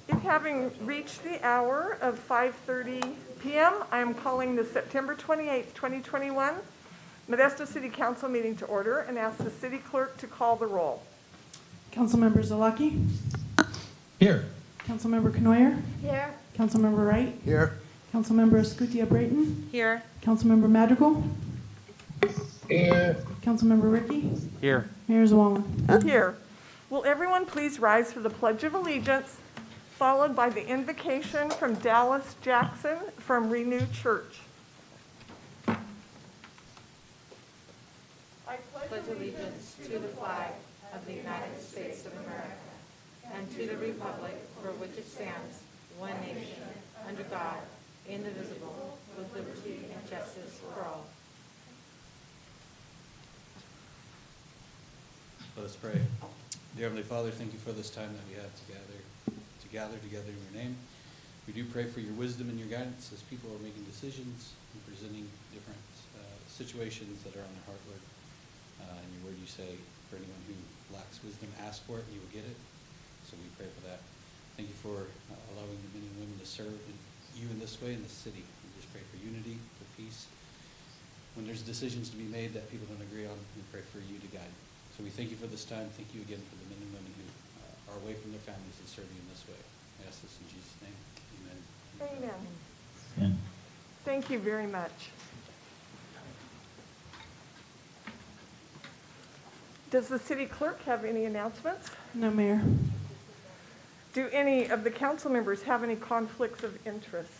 It having reached the hour of 5:30 p.m., I am calling the September 28th, 2021 Modesto City Council meeting to order and ask the city clerk to call the roll. Councilmember Zalaki? Here. Councilmember Knoyer? Here. Councilmember Wright? Here. Councilmember Escutia Brayton? Here. Councilmember Madrigal? Here. Councilmember Ricky? Here. Mayor Zawala? Here. Will everyone please rise for the Pledge of Allegiance, followed by the invocation from Dallas Jackson from Renew Church. I pledge allegiance to the flag of the United States of America and to the republic for which it stands, one nation, under God, indivisible, with liberty and justice for all. Let us pray. Dear Heavenly Father, thank you for this time that we have to gather together in your name. We do pray for your wisdom and your guidance as people are making decisions and presenting different situations that are on their heart, Lord. In your word you say, for anyone who lacks wisdom, ask for it and you will get it. So we pray for that. Thank you for allowing the men and women to serve you in this way in the city. We just pray for unity, for peace. When there's decisions to be made that people don't agree on, we pray for you to guide. So we thank you for this time. Thank you again for the men and women who are away from their families and serve you in this way. I ask this in Jesus' name. Amen. Amen. Thank you very much. Does the city clerk have any announcements? No, Mayor. Do any of the council members have any conflicts of interest?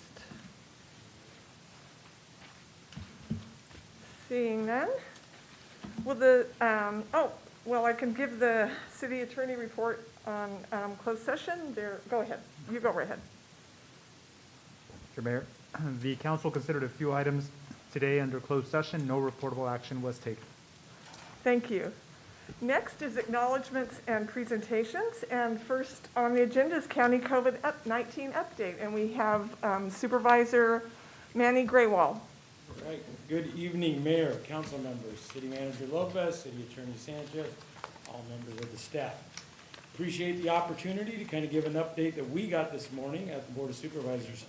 Seeing none. Will the, I can give the city attorney report on closed session. There, go ahead. You go right ahead. Mr. Mayor, the council considered a few items today under closed session. No reportable action was taken. Thank you. Next is acknowledgements and presentations. And first on the agenda is County COVID-19 update. And we have Supervisor Manny Graywall. All right. Good evening, Mayor, council members, City Manager Lopez, City Attorney Sanchez, all members of the staff. Appreciate the opportunity to kind of give an update that we got this morning at the Board of Supervisors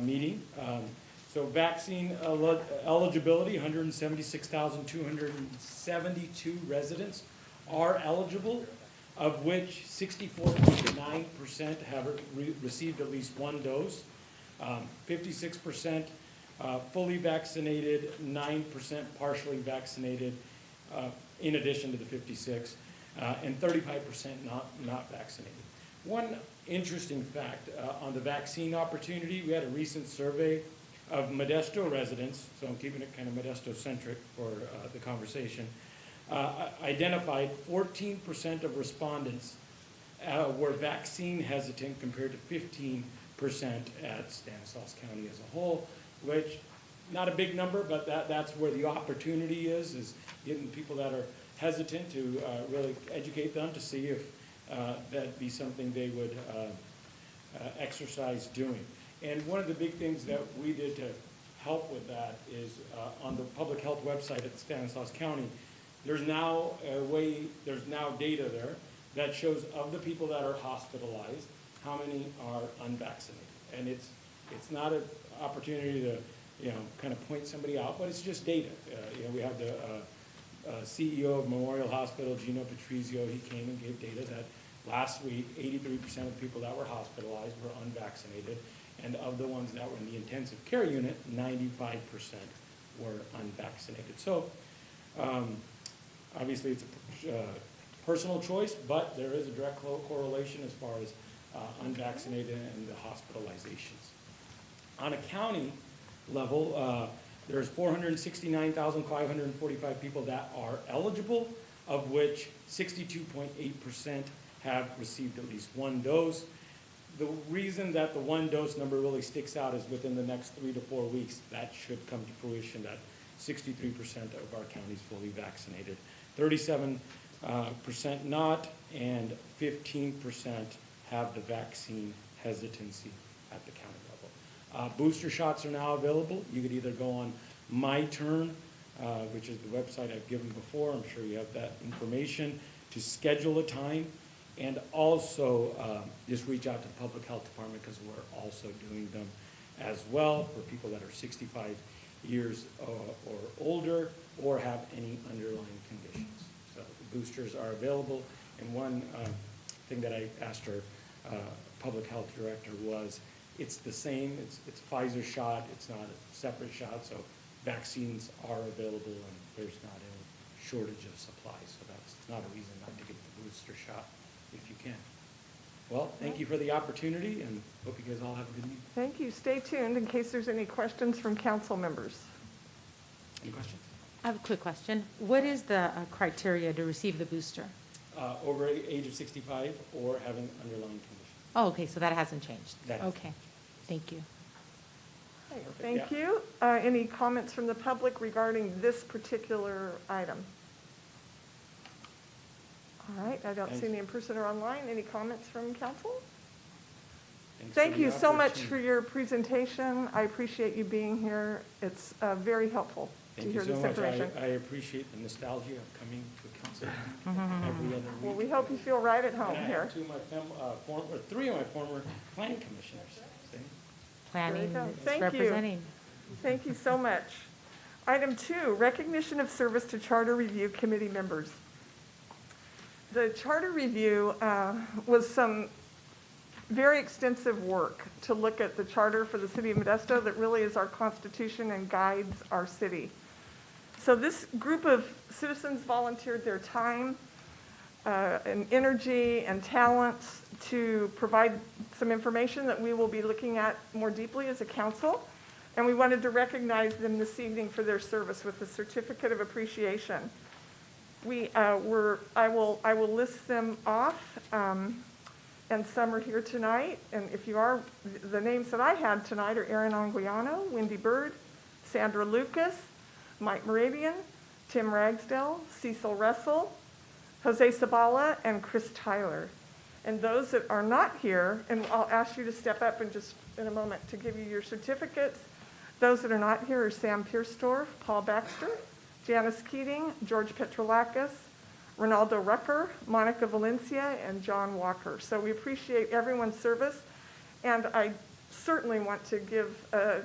meeting. So vaccine eligibility, 176,272 residents are eligible, of which 64.9% have received at least one dose, 56% fully vaccinated, 9% partially vaccinated, in addition to the 56, and 35% not vaccinated. One interesting fact on the vaccine opportunity, we had a recent survey of Modesto residents, so I'm keeping it kind of Modesto-centric for the conversation, identified 14% of respondents were vaccine hesitant compared to 15% at Stanislaus County as a whole, which not a big number, but that's where the opportunity is getting people that are hesitant to really educate them to see if that'd be something they would exercise doing. And one of the big things that we did to help with that is on the public health website at Stanislaus County, there's now data there that shows of the people that are hospitalized, how many are unvaccinated. And it's not an opportunity to, kind of point somebody out, but it's just data. We have the CEO of Memorial Hospital, Gino Patrizio, he came and gave data that last week, 83% of the people that were hospitalized were unvaccinated. And of the ones that were in the intensive care unit, 95% were unvaccinated. So obviously it's a personal choice, but there is a direct correlation as far as unvaccinated and the hospitalizations. On a county level, there's 469,545 people that are eligible, of which 62.8% have received at least one dose. The reason that the one dose number really sticks out is within the next 3 to 4 weeks, that should come to fruition that 63% of our county is fully vaccinated. 37% not, and 15% have the vaccine hesitancy at the county level. Booster shots are now available. You could either go on My Turn, which is the website I've given before. I'm sure you have that information, to schedule a time. And also, just reach out to the Public Health Department because we're also doing them as well for people that are 65 years or older or have any underlying conditions. So the boosters are available. And one thing that I asked our public health director was, it's the same, it's a Pfizer shot, it's not a separate shot, so vaccines are available and there's not any shortage of supply. So that's not a reason not to get the booster shot if you can. Well, thank you for the opportunity and hope you guys all have a good meeting. Thank you. Stay tuned in case there's any questions from council members. Any questions? I have a quick question. What is the criteria to receive the booster? Over age of 65 or having underlying conditions. Oh, okay, so that hasn't changed. That hasn't Okay, thank you. Okay, thank you. Any comments from the public regarding this particular item? All right, I don't see Thanks. any in person or online. Any comments from council? Thanks for Thank the you so much opportunity. for your presentation. I appreciate you being here. It's very helpful to Thank you hear so this much. information. I appreciate the nostalgia of coming to council every other Well, week. we hope you feel right at home And I here. have three of my former planning commissioners. See? Planning go. is Thank you. representing. Thank you so much. Item 2, recognition of service to Charter Review Committee members. The Charter Review was some very extensive work to look at the charter for the City of Modesto that really is our constitution and guides our city. So this group of citizens volunteered their time and energy and talents to provide some information that we will be looking at more deeply as a council. And we wanted to recognize them this evening for their service with a certificate of appreciation. I will list them off, and some are here tonight. And if you are, the names that I had tonight are Erin Anguiano, Wendy Bird, Sandra Lucas, Mike Moravian, Tim Ragsdale, Cecil Russell, Jose Sabala, and Chris Tyler. And those that are not here, and I'll ask you to step up in a moment to give you your certificates. Those that are not here are Sam Pierstorff, Paul Baxter, Janice Keating, George Petrolakis, Ronaldo Rucker, Monica Valencia, and John Walker. So we appreciate everyone's service, and I certainly want to give a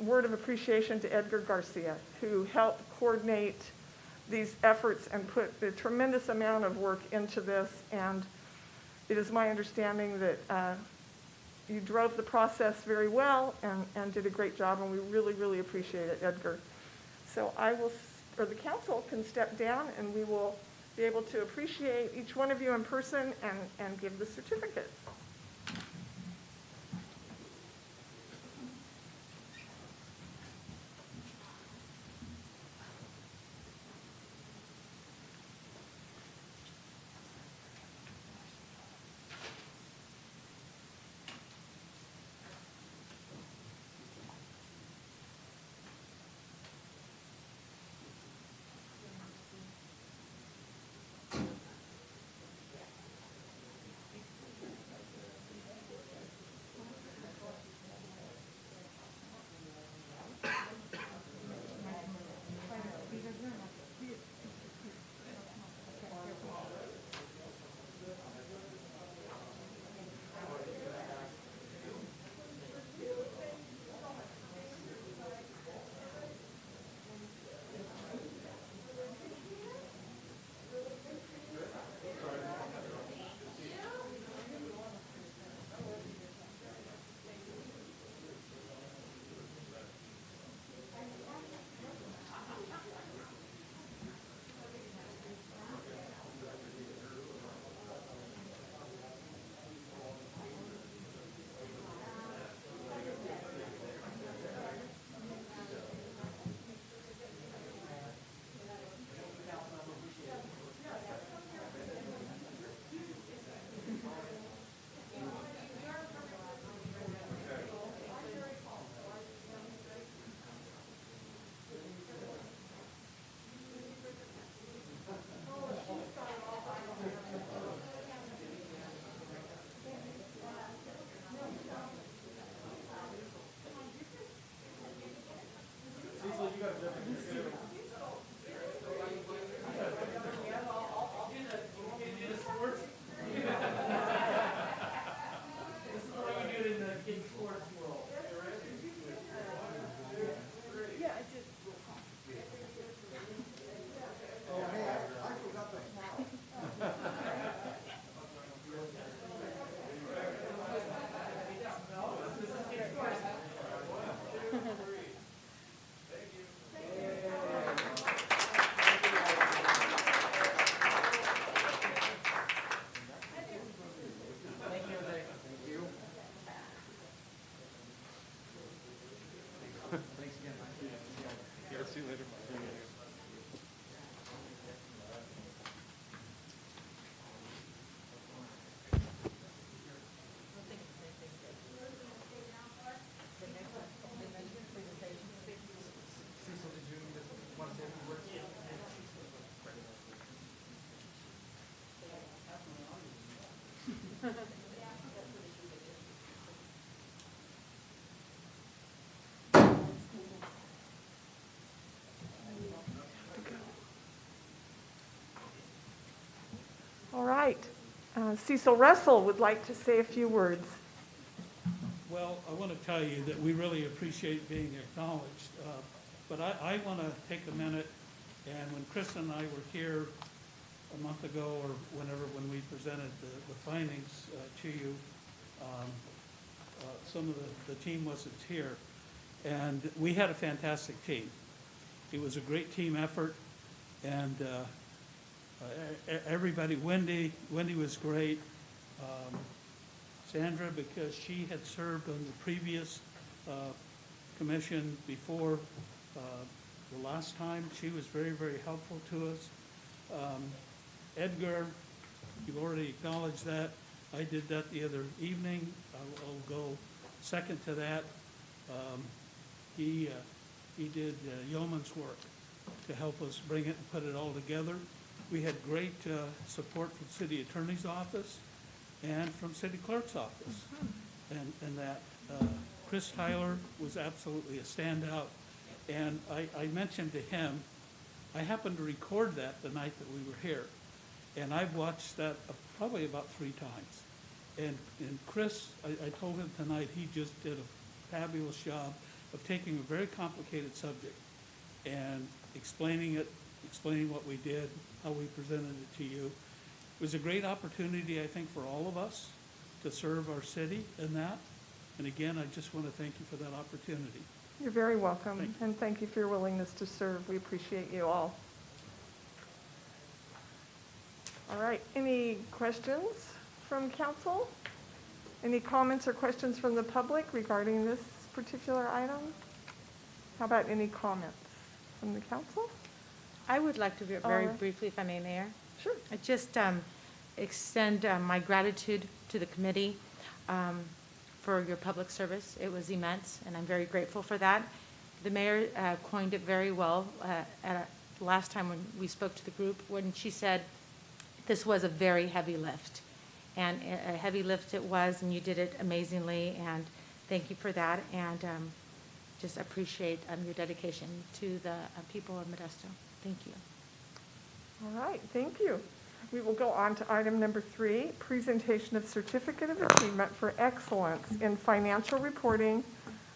word of appreciation to Edgar Garcia, who helped coordinate these efforts and put a tremendous amount of work into this. And it is my understanding that you drove the process very well and did a great job, and we really, really appreciate it, Edgar. So the council can step down, and we will be able to appreciate each one of you in person and give the certificates. All right. Cecil Russell would like to say a few words. Well, I want to tell you that we really appreciate being acknowledged, but I want to take a minute, and when Chris and I were here a month ago or when we presented the findings to you, some of the team wasn't here, and we had a fantastic team. It was a great team effort, and everybody, Wendy was great. Sandra, because she had served on the previous commission before the last time. She was very, very helpful to us. Edgar, you've already acknowledged that. I did that the other evening. I'll go second to that. He did yeoman's work to help us bring it and put it all together. We had great support from City Attorney's Office and from City Clerk's Office. And that Chris Tyler was absolutely a standout. And I mentioned to him, I happened to record that the night that we were here. And I've watched that probably about 3 times. And Chris, I told him tonight, he just did a fabulous job of taking a very complicated subject and explaining what we did, how we presented it to you. It was a great opportunity, I think, for all of us to serve our city in that. And again, I just want to thank you for that opportunity. You're very welcome, Thank you. and thank you for your willingness to serve. We appreciate you all. All right, any questions from council? Any comments or questions from the public regarding this particular item? How about any comments from the council? I would like to very Alright. briefly, if I may, Mayor. Sure. I just extend my gratitude to the committee for your public service. It was immense, and I'm very grateful for that. The mayor coined it very well last time when we spoke to the group, when she said this was a very heavy lift. And a heavy lift it was, and you did it amazingly, and thank you for that, and just appreciate your dedication to the people of Modesto. Thank you. All right, thank you. We will go on to item number 3, presentation of Certificate of Achievement for Excellence in Financial Reporting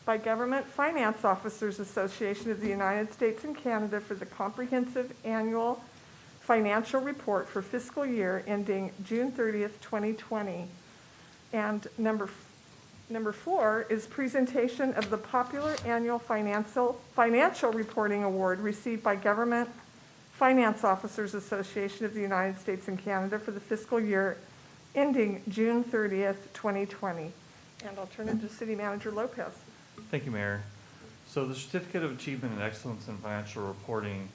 by Government Finance Officers Association of the United States and Canada for the comprehensive annual financial report for fiscal year ending June 30th, 2020. And number 4 is presentation of the popular annual financial reporting award received by Government Finance Officers Association of the United States and Canada for the fiscal year ending June 30th, 2020. And I'll turn it to City Manager Lopez. Thank you, Mayor. So the Certificate of Achievement and Excellence in Financial Reporting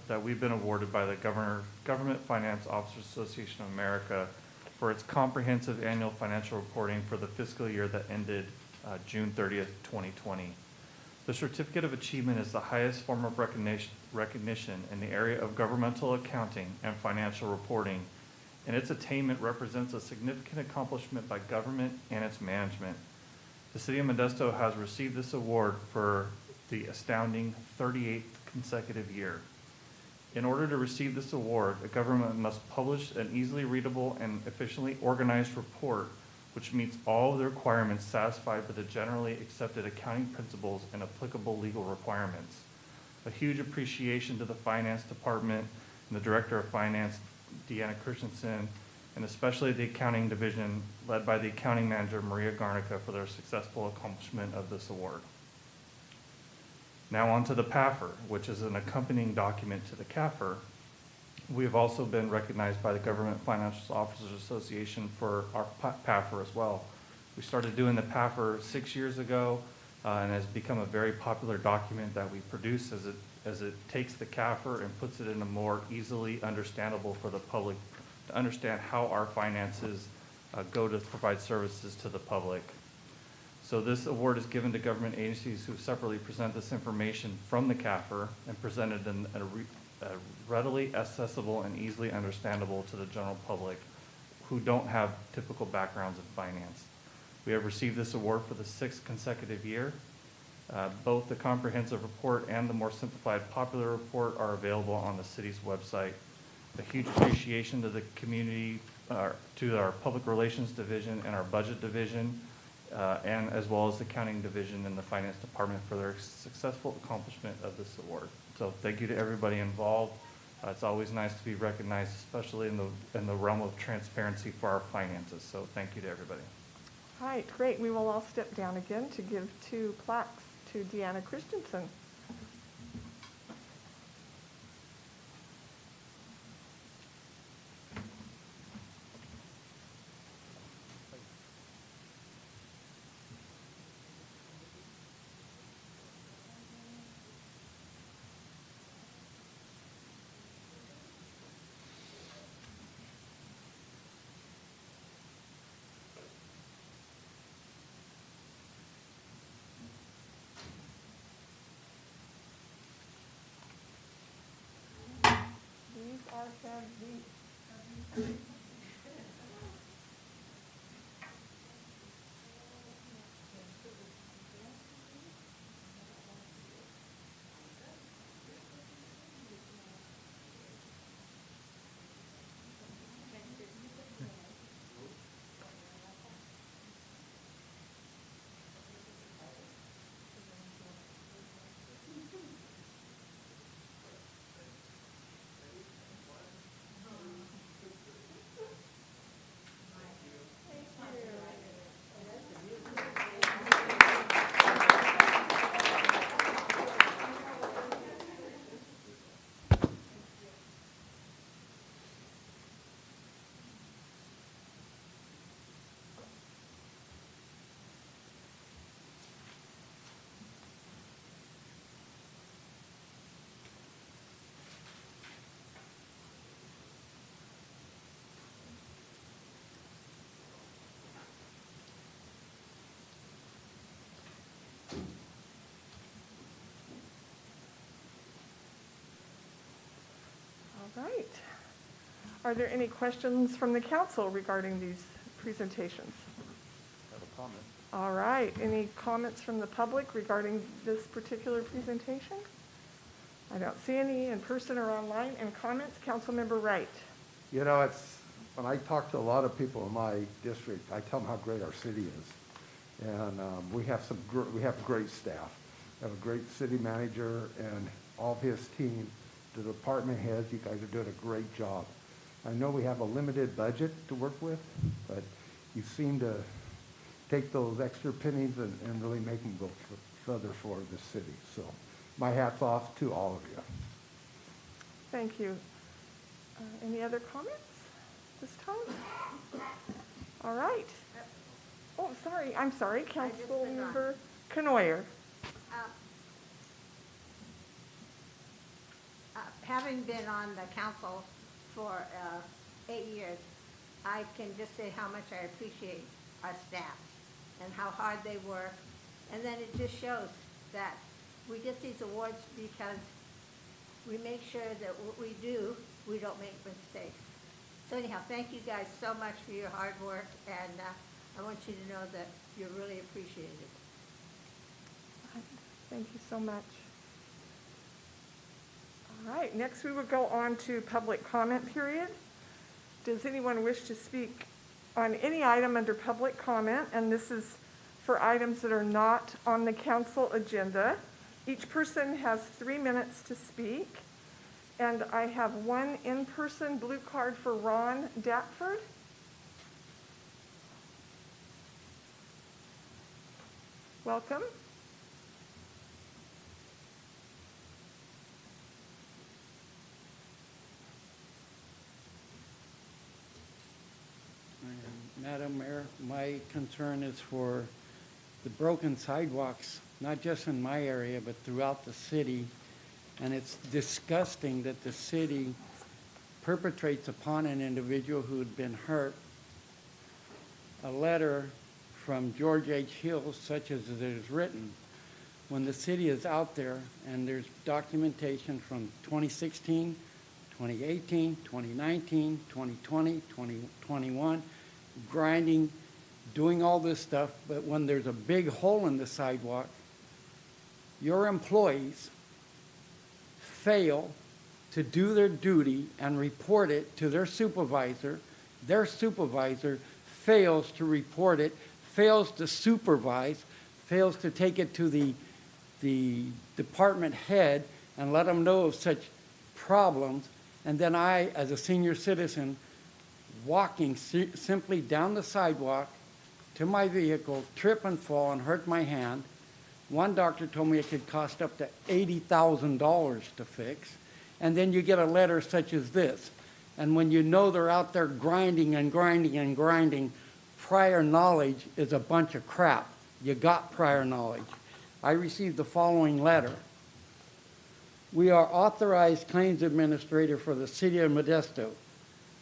that we've been awarded by the Government Finance Officers Association of America for its comprehensive annual financial reporting for the fiscal year that ended June 30th, 2020. The Certificate of Achievement is the highest form of recognition in the area of governmental accounting and financial reporting, and its attainment represents a significant accomplishment by government and its management. The City of Modesto has received this award for the astounding 38th consecutive year. In order to receive this award, a government must publish an easily readable and efficiently organized report which meets all of the requirements satisfied by the generally accepted accounting principles and applicable legal requirements. A huge appreciation to the Finance Department and the Director of Finance, Deanna Christensen, and especially the Accounting Division led by the Accounting Manager, Maria Garnica, for their successful accomplishment of this award. Now on to the PAFR, which is an accompanying document to the CAFR. We have also been recognized by the Government Financial Officers Association for our PAFR as well. We started doing the PAFR 6 years ago, and has become a very popular document that we produce as it takes the CAFR and puts it in a more easily understandable for the public to understand how our finances go to provide services to the public. So this award is given to government agencies who separately present this information from the CAFR and present it in a readily accessible and easily understandable to the general public who don't have typical backgrounds in finance. We have received this award for the 6th consecutive year. Both the comprehensive report and the more simplified popular report are available on the city's website. A huge appreciation to the community, to our public relations division and our budget division, and as well as the accounting division and the finance department for their successful accomplishment of this award. So thank you to everybody involved. It's always nice to be recognized, especially in the realm of transparency for our finances. So thank you to everybody. All right, great. We will all step down again to give 2 plaques to Deanna Christensen. These are heavy. All right. Are there any questions from the council regarding these presentations? I have a comment. All right. Any comments from the public regarding this particular presentation? I don't see any in person or online. And comments, Councilmember Wright. You know, when I talk to a lot of people in my district, I tell them how great our city is. And we have great staff. We have a great city manager and all of his team, the department heads. You guys are doing a great job. I know we have a limited budget to work with, but you seem to take those extra pennies and really make them go further for the city. So my hat's off to all of you. Thank you. Any other comments this time? All right. Oh, sorry. I'm sorry. Councilmember Canoyer. Having been on the council for 8 years, I can just say how much I appreciate our staff and how hard they work. And then it just shows that we get these awards because we make sure that what we do, we don't make mistakes. So anyhow, thank you guys so much for your hard work, and I want you to know that you're really appreciated. Thank you so much. All right, next we will go on to public comment period. Does anyone wish to speak on any item under public comment? And this is for items that are not on the council agenda. Each person has 3 minutes to speak. And I have one in-person blue card for Ron Datford. Welcome. Madam Mayor, my concern is for the broken sidewalks not just in my area, but throughout the city. And it's disgusting that the city perpetrates upon an individual who had been hurt a letter from George H. Hill such as it is written, when the city is out there and there's documentation from 2016, 2018, 2019, 2020, 2021, grinding, doing all this stuff, but when there's a big hole in the sidewalk, your employees fail to do their duty and report it to their supervisor fails to report it, fails to supervise, fails to take it to the department head and let them know of such problems, and then I, as a senior citizen, walking simply down the sidewalk to my vehicle, trip and fall and hurt my hand. One doctor told me it could cost up to $80,000 to fix. And then you get a letter such as this. And when you know they're out there grinding and grinding and grinding, prior knowledge is a bunch of crap. You got prior knowledge. I received the following letter. We are authorized claims administrator for the City of Modesto.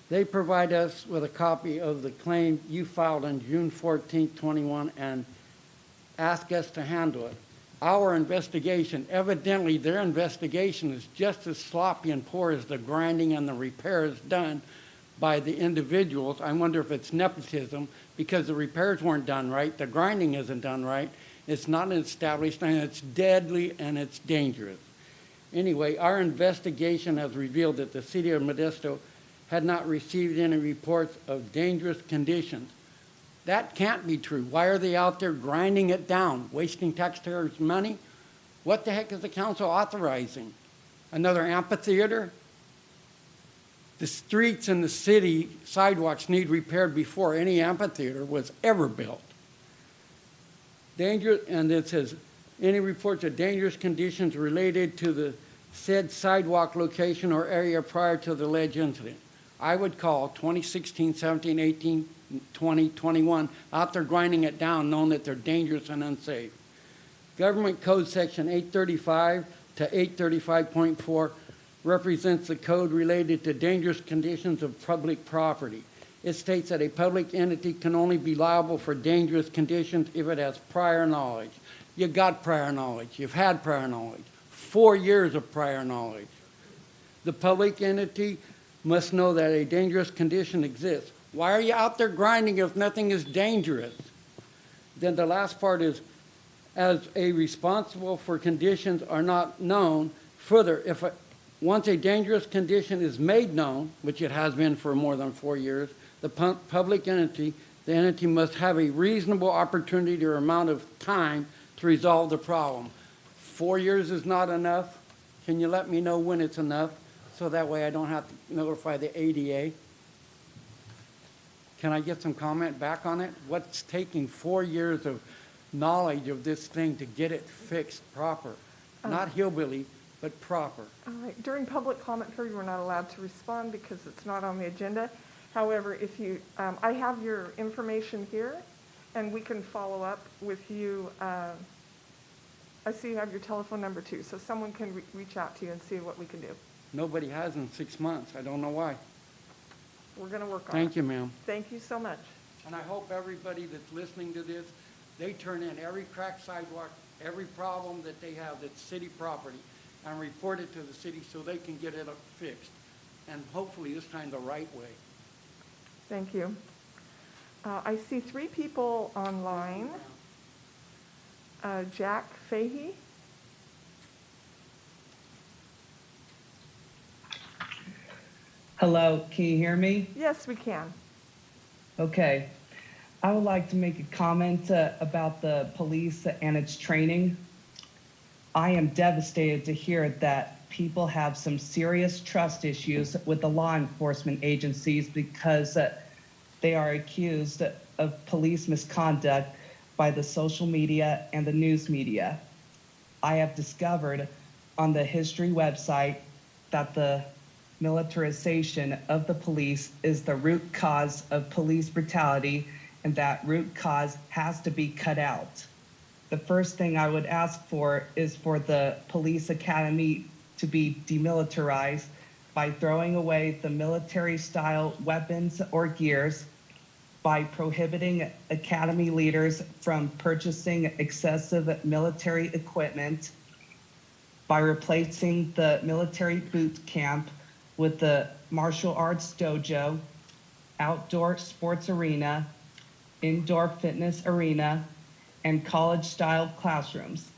They provide us with a copy of the claim you filed on June 14, 21, and ask us to handle it. Our investigation, evidently their investigation is just as sloppy and poor as the grinding and the repairs done by the individuals. I wonder if it's nepotism because the repairs weren't done right, the grinding isn't done right, it's not established, and it's deadly and it's dangerous. Anyway, our investigation has revealed that the City of Modesto had not received any reports of dangerous conditions. That can't be true. Why are they out there grinding it down, wasting taxpayers' money? What the heck is the council authorizing? Another amphitheater? The streets in the city sidewalks need repaired before any amphitheater was ever built. And it says, any reports of dangerous conditions related to the said sidewalk location or area prior to the alleged incident. I would call 2016, 17, 18, 20, 21 out there grinding it down, knowing that they're dangerous and unsafe. Government Code Section 835 to 835.4 represents the code related to dangerous conditions of public property. It states that a public entity can only be liable for dangerous conditions if it has prior knowledge. You got prior knowledge. You've had prior knowledge. 4 years of prior knowledge. The public entity must know that a dangerous condition exists. Why are you out there grinding if nothing is dangerous? Then the last part is, as a responsible for conditions are not known. Further, once a dangerous condition is made known, which it has been for more than 4 years, the public entity, the entity must have a reasonable opportunity or amount of time to resolve the problem. 4 years is not enough. Can you let me know when it's enough? So that way I don't have to notify the ADA. Can I get some comment back on it? What's taking 4 years of knowledge of this thing to get it fixed proper? Not hillbilly, but proper. All right. During public comment period, we're not allowed to respond because it's not on the agenda. However, if you, I have your information here, and we can follow up with you. I see you have your telephone number too, so someone can reach out to you and see what we can do. Nobody has in 6 months. I don't know why. We're going to work on it. Thank you, ma'am. Thank you so much. And I hope everybody that's listening to this, they turn in every cracked sidewalk, every problem that they have that's city property, and report it to the city so they can get it fixed. And hopefully this time the right way. Thank you. I see 3 people online. Jack Fahey. Hello, can you hear me? Yes, we can. Okay. I would like to make a comment about the police and its training. I am devastated to hear that people have some serious trust issues with the law enforcement agencies because they are accused of police misconduct by the social media and the news media. I have discovered on the history website that the militarization of the police is the root cause of police brutality, and that root cause has to be cut out. The first thing I would ask for is for the police academy to be demilitarized by throwing away the military-style weapons or gears, by prohibiting academy leaders from purchasing excessive military equipment, by replacing the military boot camp with the martial arts dojo, outdoor sports arena, indoor fitness arena, and college-style classrooms,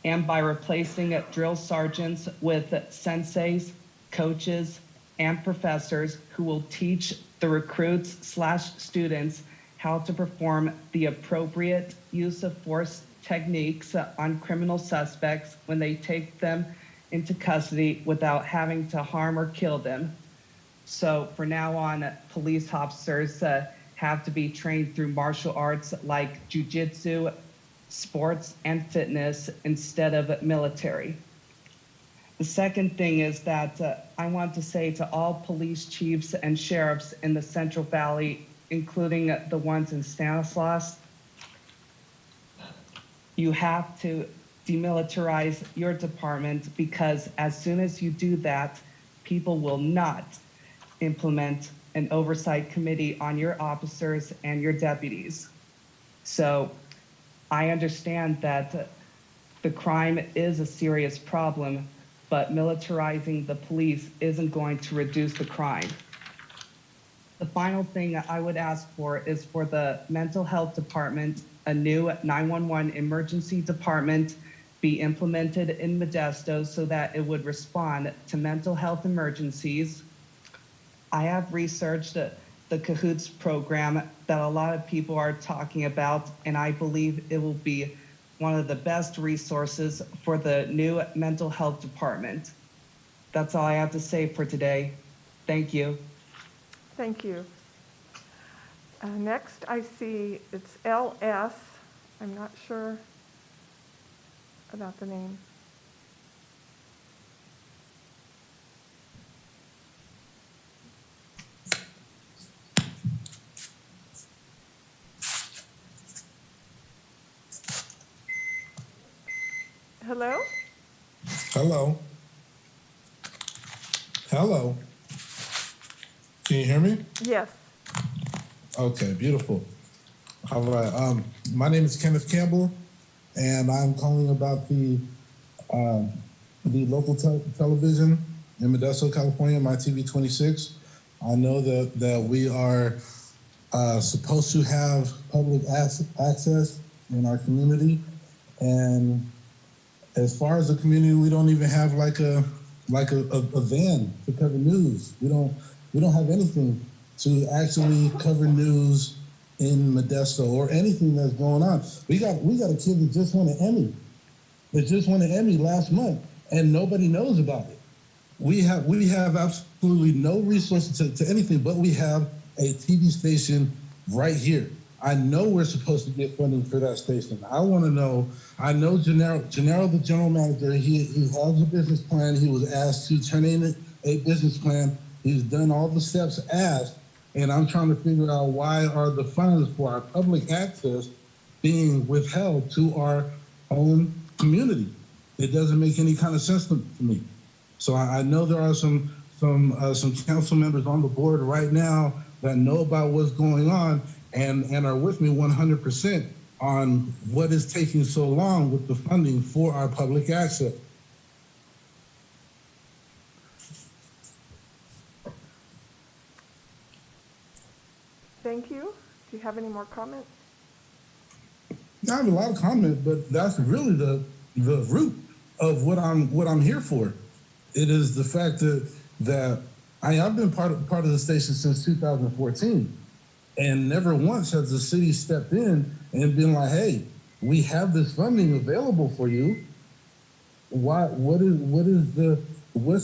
and by replacing drill sergeants with senseis, coaches, and professors who will teach the recruits/students how to perform the appropriate use of force techniques on criminal suspects when they take them into custody without having to harm or kill them. So for now on, police officers have to be trained through martial arts like jujitsu, sports, and fitness instead of military. The second thing is that I want to say to all police chiefs and sheriffs in the Central Valley, including the ones in Stanislaus, you have to demilitarize your department, because as soon as you do that, people will not implement an oversight committee on your officers and your deputies. So I understand that the crime is a serious problem, but militarizing the police isn't going to reduce the crime. The final thing I would ask for is for the mental health department, a new 911 emergency department be implemented in Modesto so that it would respond to mental health emergencies. I have researched the Cahoots program that a lot of people are talking about, and I believe it will be one of the best resources for the new mental health department. That's all I have to say for today. Thank you. Thank you. Next, I see it's LS. I'm not sure about the name. Hello? Hello. Hello. Can you hear me? Yes. Okay, beautiful. All right. My name is Kenneth Campbell, and I'm calling about the local television in Modesto, California, my TV 26. I know that we are supposed to have public access in our community, and as far as the community, we don't even have like a van to cover news. We don't have anything to actually cover news in Modesto or anything that's going on. We got a kid that just won an Emmy. That just won an Emmy last month, and nobody knows about it. We have absolutely no resources to anything, but we have a TV station right here. I know we're supposed to get funding for that station. I want to know. I know Gennaro, the general manager, he has a business plan. He was asked to turn in a business plan. He's done all the steps asked, and I'm trying to figure out why are the funds for our public access being withheld to our own community. It doesn't make any kind of sense to me. So I know there are some council members on the board right now that know about what's going on and are with me 100% on what is taking so long with the funding for our public access. Thank you. Do you have any more comments? I have a lot of comments, but that's really the root of what I'm here for. It is the fact that I've been part of the station since 2014, and never once has the city stepped in and been like, "Hey, we have this funding available for you. What's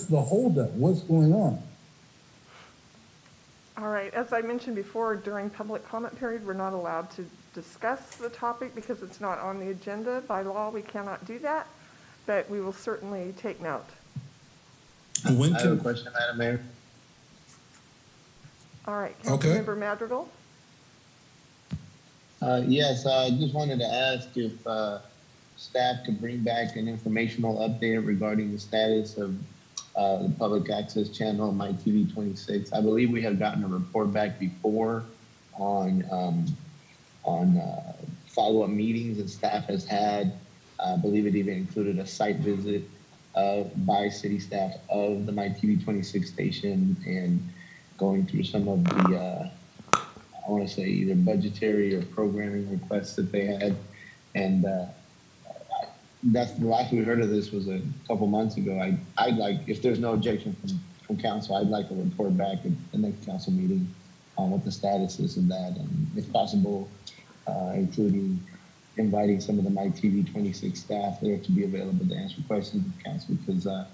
the holdup? What's going on?" All right, as I mentioned before, during public comment period, we're not allowed to discuss the topic because it's not on the agenda. By law, we cannot do that, but we will certainly take note. I have a question, Madam Mayor. All right, Okay. Councilmember Madrigal. Yes, I just wanted to ask if staff to bring back an informational update regarding the status of the public access channel, My TV 26. I believe we have gotten a report back before on follow-up meetings that staff has had. I believe it even included a site visit by city staff of the My TV 26 station and going through some of the, I want to say either budgetary or programming requests that they had. And that's the last we heard of this was a couple months ago. I'd like, if there's no objection from council, I'd like a report back at the next council meeting on what the status is of that, and if possible, including inviting some of the My TV 26 staff there to be available to answer questions of council, because I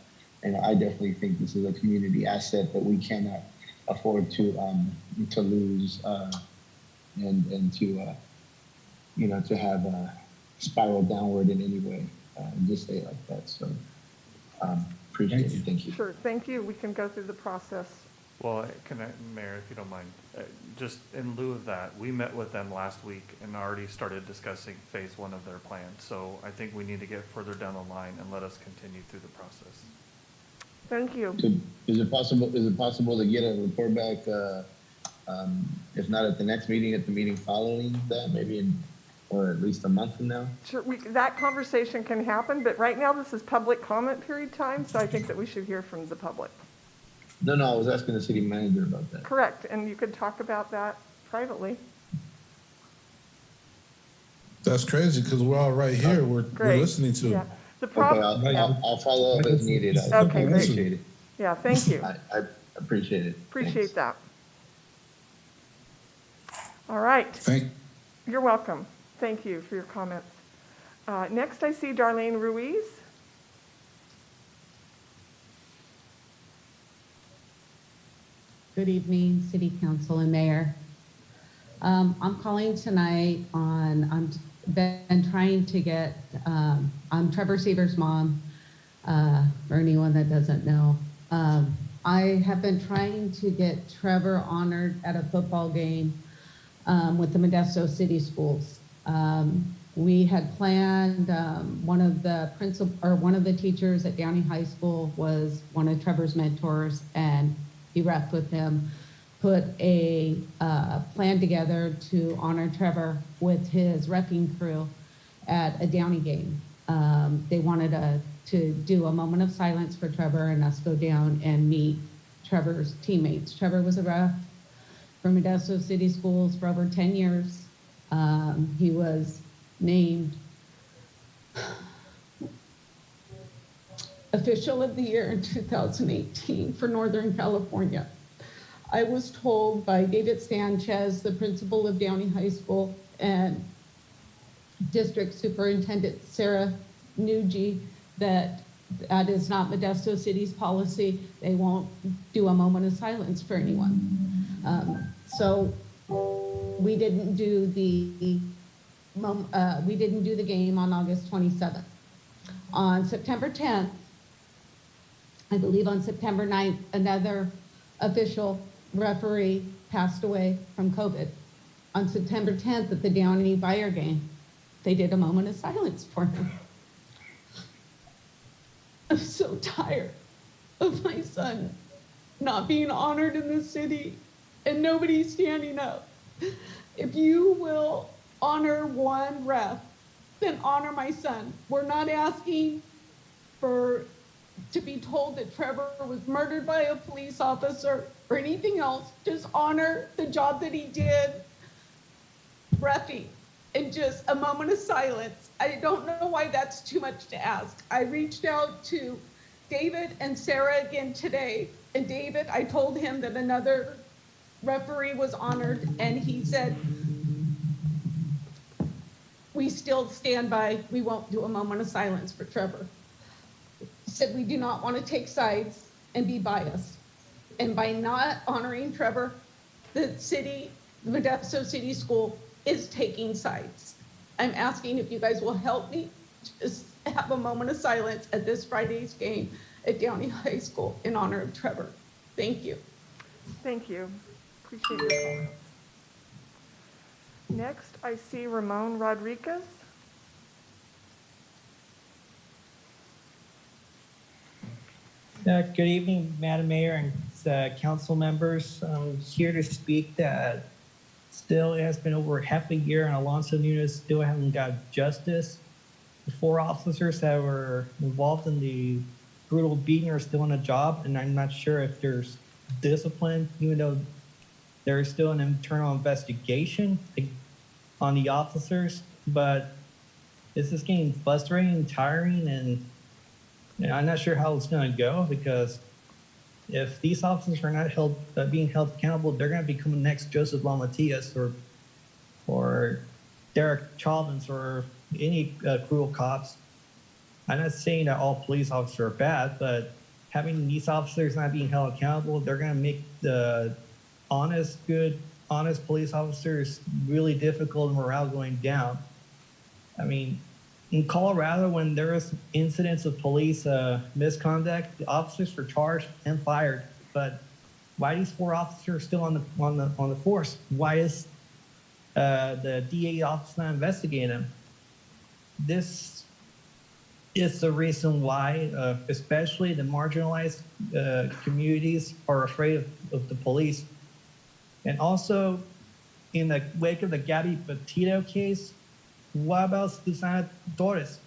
definitely think this is a community asset that we cannot afford to lose and to have spiral downward in any way. Just say it like that. So appreciate it. Thank you. Sure, thank you. We can go through the process. Well, Mayor, if you don't mind, just in lieu of that, we met with them last week and already started discussing phase 1 of their plan. So I think we need to get further down the line and let us continue through the process. Thank you. Is it possible to get a report back, if not at the next meeting, at the meeting following that, maybe or at least a month from now? Sure, that conversation can happen, but right now this is public comment period time, so I think that we should hear from the public. No, I was asking the city manager about that. Correct, and you could talk about that privately. That's crazy because we're all right here. We're listening to. Yeah. The problem. Okay, I'll follow up as needed. Okay, I great. appreciate it. Yeah, thank you. I appreciate it. Appreciate that. All right. You're welcome. Thank you for your comments. Next, I see Darlene Ruiz. Good evening, City Council and Mayor. I'm calling tonight I've been trying to get, I'm Trevor Seaver's mom, for anyone that doesn't know. I have been trying to get Trevor honored at a football game with the Modesto City Schools. We had planned, one of the teachers at Downey High School was one of Trevor's mentors, and he repped with him, put a plan together to honor Trevor with his repping crew at a Downey game. They wanted to do a moment of silence for Trevor and us go down and meet Trevor's teammates. Trevor was a ref for Modesto City Schools for over 10 years. He was named Official of the Year in 2018 for Northern California. I was told by David Sanchez, the principal of Downey High School, and District Superintendent Sarah Nugi, that is not Modesto City's policy. They won't do a moment of silence for anyone. So we didn't do the game on August 27th. On September 10th, I believe on September 9th, another official referee passed away from COVID. On September 10th at the Downey Buyer game, they did a moment of silence for him. I'm so tired of my son not being honored in the city and nobody standing up. If you will honor one ref, then honor my son. We're not asking to be told that Trevor was murdered by a police officer or anything else. Just honor the job that he did reffing, and just a moment of silence. I don't know why that's too much to ask. I reached out to David and Sarah again today, and David, I told him that another referee was honored, and he said, we still stand by, we won't do a moment of silence for Trevor. He said, we do not want to take sides and be biased. And by not honoring Trevor, the Modesto City School is taking sides. I'm asking if you guys will help me just have a moment of silence at this Friday's game at Downey High School in honor of Trevor. Thank you. Thank you. Appreciate your comments. Next, I see Ramon Rodriguez. Good evening, Madam Mayor and council members. I'm here to speak that still it has been over half a year and Alonso Nunez still haven't got justice. The 4 officers that were involved in the brutal beating are still on the job, and I'm not sure if there's discipline, even though there's still an internal investigation on the officers. But it's just getting frustrating and tiring, and I'm not sure how it's going to go, because if these officers are not being held accountable, they're going to become the next Joseph Lamatias or Derek Chauvins or any cruel cops. I'm not saying that all police officers are bad, but having these officers not being held accountable, they're going to make the honest police officers really difficult and morale going down. I mean, in Colorado, when there was incidents of police misconduct, the officers were charged and fired. But why are these 4 officers still on the force? Why is the DA office not investigating them? This is the reason why, especially the marginalized communities are afraid of the police. And also, in the wake of the Gabby Petito case, what about Susana Torres?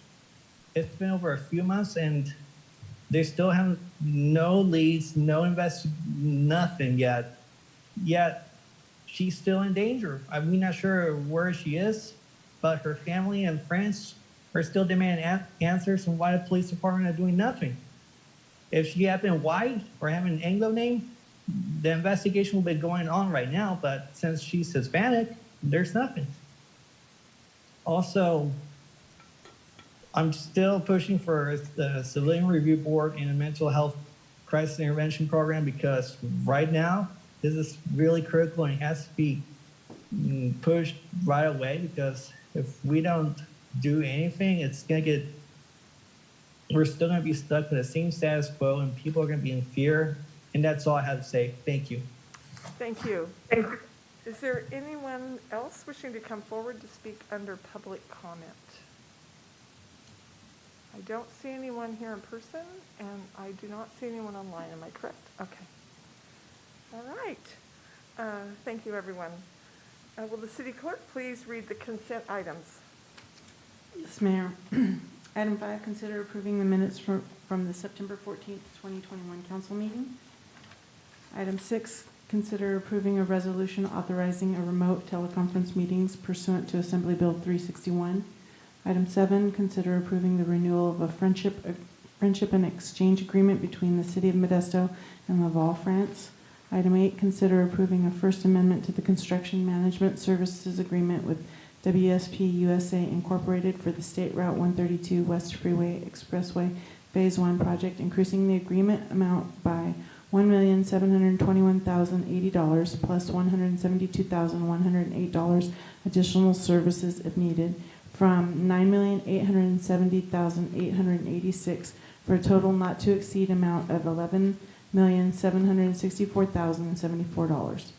It's been over a few months and they still have no leads, nothing yet. Yet she's still in danger. I'm not sure where she is, but her family and friends are still demanding answers on why the police department are doing nothing. If she had been white or having an Anglo name, the investigation will be going on right now, but since she's Hispanic, there's nothing. Also, I'm still pushing for the Civilian Review Board and a mental health crisis intervention program, because right now, this is really critical and it has to be pushed right away, because if we don't do anything, we're still going to be stuck with the same status quo and people are going to be in fear. And that's all I have to say. Thank you. Thank you. Is there anyone else wishing to come forward to speak under public comment? I don't see anyone here in person, and I do not see anyone online. Am I correct? Okay. All right. Thank you, everyone. Will the city clerk please read the consent items? Yes, Mayor. Item 5, consider approving the minutes from the September 14th, 2021 council meeting. Item 6, consider approving a resolution authorizing a remote teleconference meetings pursuant to Assembly Bill 361. Item 7, consider approving the renewal of a friendship and exchange agreement between the City of Modesto and Laval, France. Item 8, consider approving a First Amendment to the Construction Management Services Agreement with WSP USA Incorporated for the State Route 132 West Freeway Expressway Phase 1 project, increasing the agreement amount by $1,721,080 plus $172,108 additional services if needed, from $9,870,886 for a total not to exceed amount of $11,764,074.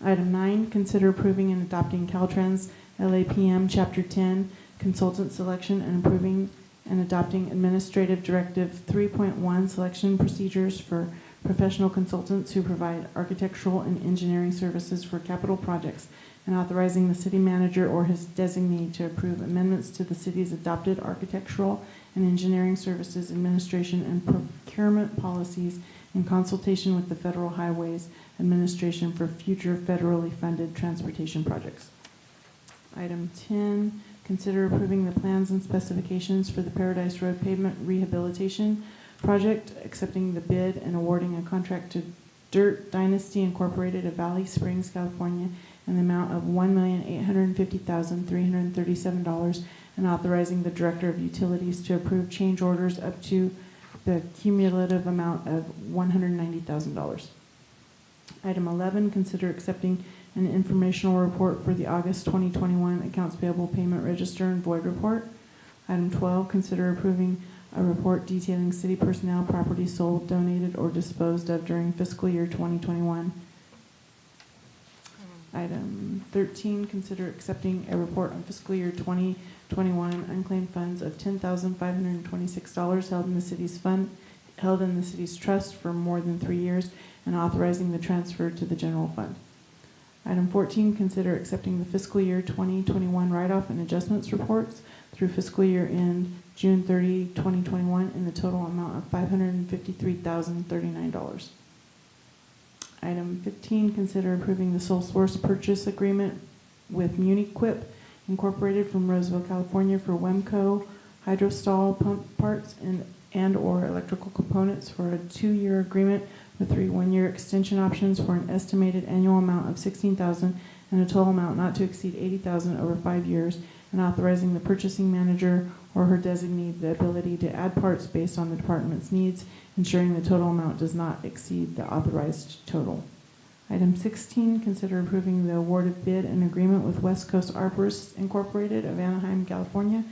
Item 9, consider approving and adopting Caltrans LAPM Chapter 10 consultant selection and approving and adopting Administrative Directive 3.1 selection procedures for professional consultants who provide architectural and engineering services for capital projects, and authorizing the city manager or his designee to approve amendments to the city's adopted architectural and engineering services administration and procurement policies in consultation with the Federal Highways Administration for future federally funded transportation projects. Item 10, consider approving the plans and specifications for the Paradise Road pavement rehabilitation project, accepting the bid and awarding a contract to Dirt Dynasty Incorporated of Valley Springs, California, in the amount of $1,850,337, and authorizing the Director of Utilities to approve change orders up to the cumulative amount of $190,000. Item 11, consider accepting an informational report for the August 2021 Accounts Payable Payment Register and Void Report. Item 12, consider approving a report detailing city personnel property sold, donated, or disposed of during fiscal year 2021. Item 13, consider accepting a report on fiscal year 2021 unclaimed funds of $10,526 held in the city's fund held in the city's trust for more than 3 years and authorizing the transfer to the general fund. Item 14, consider accepting the fiscal year 2021 write-off and adjustments reports through fiscal year end June 30, 2021 in the total amount of $553,039. Item 15, consider approving the sole source purchase agreement with Muniquip Incorporated from Roseville, California for Wemco Hydrostall pump parts and/or electrical components for a 2-year agreement with 3 one-year extension options for an estimated annual amount of $16,000 and a total amount not to exceed $80,000 over 5 years, and authorizing the purchasing manager or her designee the ability to add parts based on the department's needs, ensuring the total amount does not exceed the authorized total. Item 16, consider approving the award of bid and agreement with West Coast Arborists Incorporated of Anaheim, California,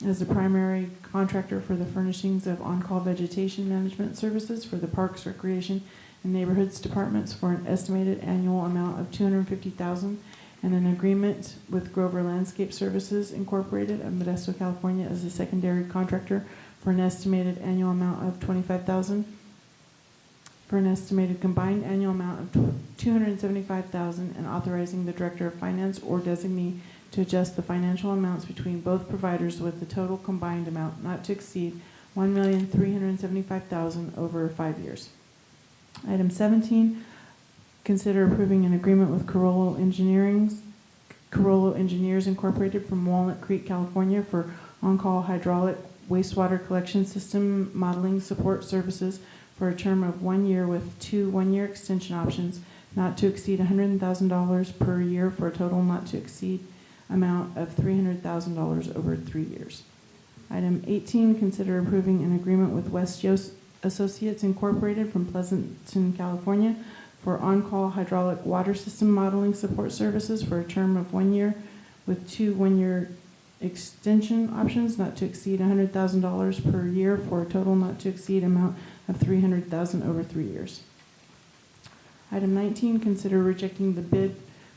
as the primary contractor for the furnishings of on-call vegetation management services for the Parks, Recreation, and Neighborhoods Departments for an estimated annual amount of $250,000, and an agreement with Grover Landscape Services Incorporated of Modesto, California, as the secondary contractor for an estimated annual amount of $25,000, for an estimated combined annual amount of $275,000, and authorizing the Director of Finance or designee to adjust the financial amounts between both providers with the total combined amount not to exceed $1,375,000 over 5 years. Item 17, consider approving an agreement with Carollo Engineers Incorporated from Walnut Creek, California for on-call hydraulic wastewater collection system modeling support services for a term of 1 year with 2 one-year extension options not to exceed $100,000 per year for a total not to exceed amount of $300,000 over 3 years. Item 18, consider approving an agreement with West Yost Associates Incorporated from Pleasanton, California for on-call hydraulic water system modeling support services for a term of 1 year with 2 one-year extension options not to exceed $100,000 per year for a total not to exceed amount of $300,000 over 3 years. Item 19, consider rejecting the bid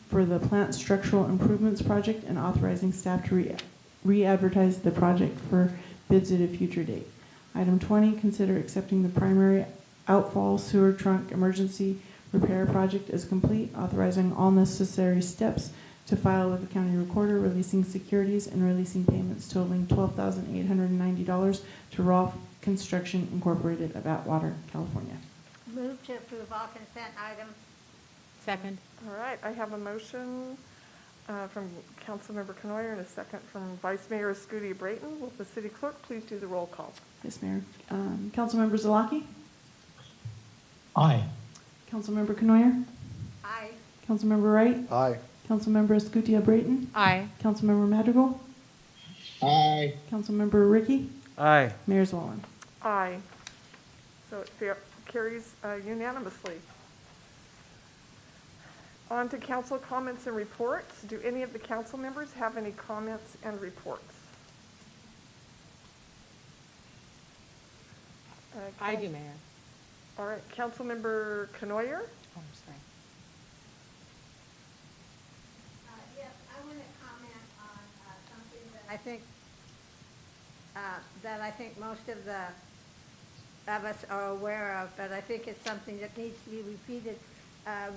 for the plant structural improvements project and authorizing staff to re-advertise the project for bids at a future date. Item 20, consider accepting the primary outfall sewer trunk emergency repair project as complete, authorizing all necessary steps to file with the county recorder, releasing securities and releasing payments totaling $12,890 to Rolf Construction Incorporated of Atwater, California. Move to approve all consent items. Second. All right, I have a motion from Councilmember Canoyer and a second from Vice Mayor Escutia Brayton. Will the city clerk please do the roll call? Yes, Mayor. Councilmember Zalaki? Aye. Councilmember Canoyer? Aye. Councilmember Wright? Aye. Councilmember Escutia Brayton? Aye. Councilmember Madrigal? Aye. Councilmember Ricky? Aye. Mayor Zwollen? Aye. So it carries unanimously. On to council comments and reports. Do any of the council members have any comments and reports? I do, Mayor. All right, Councilmember Canoyer? Oh, I'm sorry. Yes, I want to comment on something that I think most of us are aware of, but I think it's something that needs to be repeated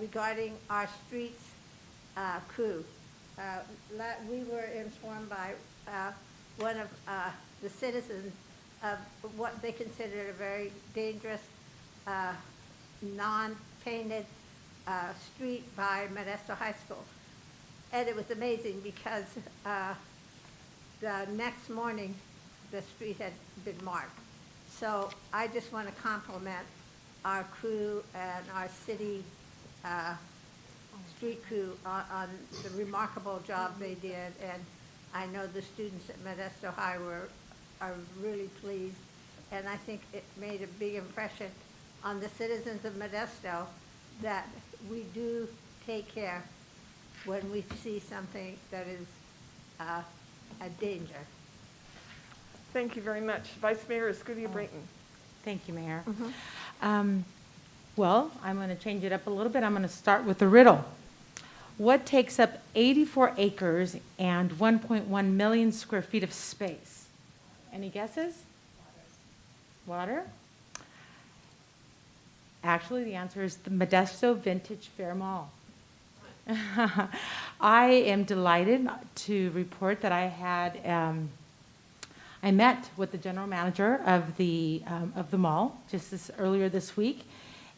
regarding our streets crew. We were informed by one of the citizens of what they considered a very dangerous non-painted street by Modesto High School. And it was amazing because the next morning the street had been marked. So I just want to compliment our crew and our city street crew on the remarkable job they did. And I know the students at Modesto High are really pleased. And I think it made a big impression on the citizens of Modesto that we do take care when we see something that is a danger. Thank you very much. Vice Mayor Escutia Brayton. Thank you, Mayor. Well, I'm going to change it up a little bit. I'm going to start with the riddle. What takes up 84 acres and 1.1 million square feet of space? Any guesses? Water? Actually, the answer is the Modesto Vintage Fair Mall. I am delighted to report that I met with the general manager of the mall just earlier this week,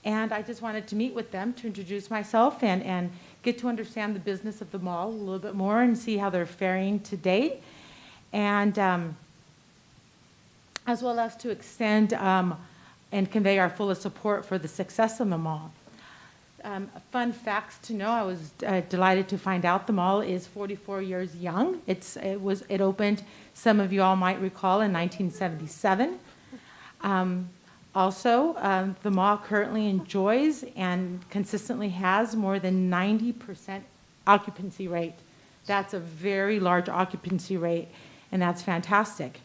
and I just wanted to meet with them to introduce myself and get to understand the business of the mall a little bit more and see how they're faring to date, and as well as to extend and convey our fullest support for the success of the mall. Fun facts to know, I was delighted to find out the mall is 44 years young. It opened, some of you all might recall, in 1977. Also, the mall currently enjoys and consistently has more than 90% occupancy rate. That's a very large occupancy rate, and that's fantastic.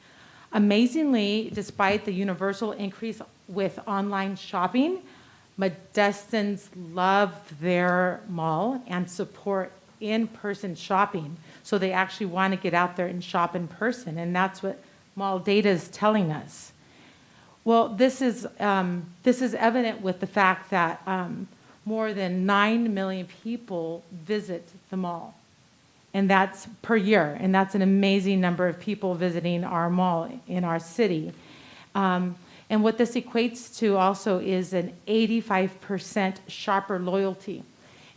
Amazingly, despite the universal increase with online shopping, Modestans love their mall and support in-person shopping. So they actually want to get out there and shop in person, and that's what mall data is telling us. Well, this is evident with the fact that more than 9 million people visit the mall, and that's per year, and that's an amazing number of people visiting our mall in our city. And what this equates to also is an 85% shopper loyalty.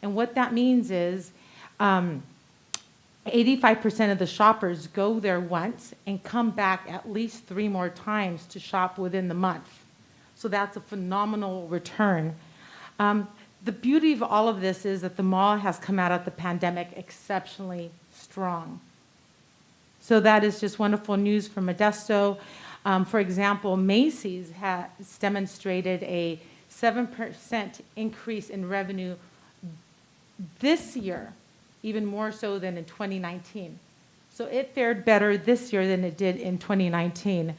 And what that means is 85% of the shoppers go there once and come back at least 3 more times to shop within the month. So that's a phenomenal return. The beauty of all of this is that the mall has come out of the pandemic exceptionally strong. So that is just wonderful news for Modesto. For example, Macy's has demonstrated a 7% increase in revenue this year, even more so than in 2019. So it fared better this year than it did in 2019.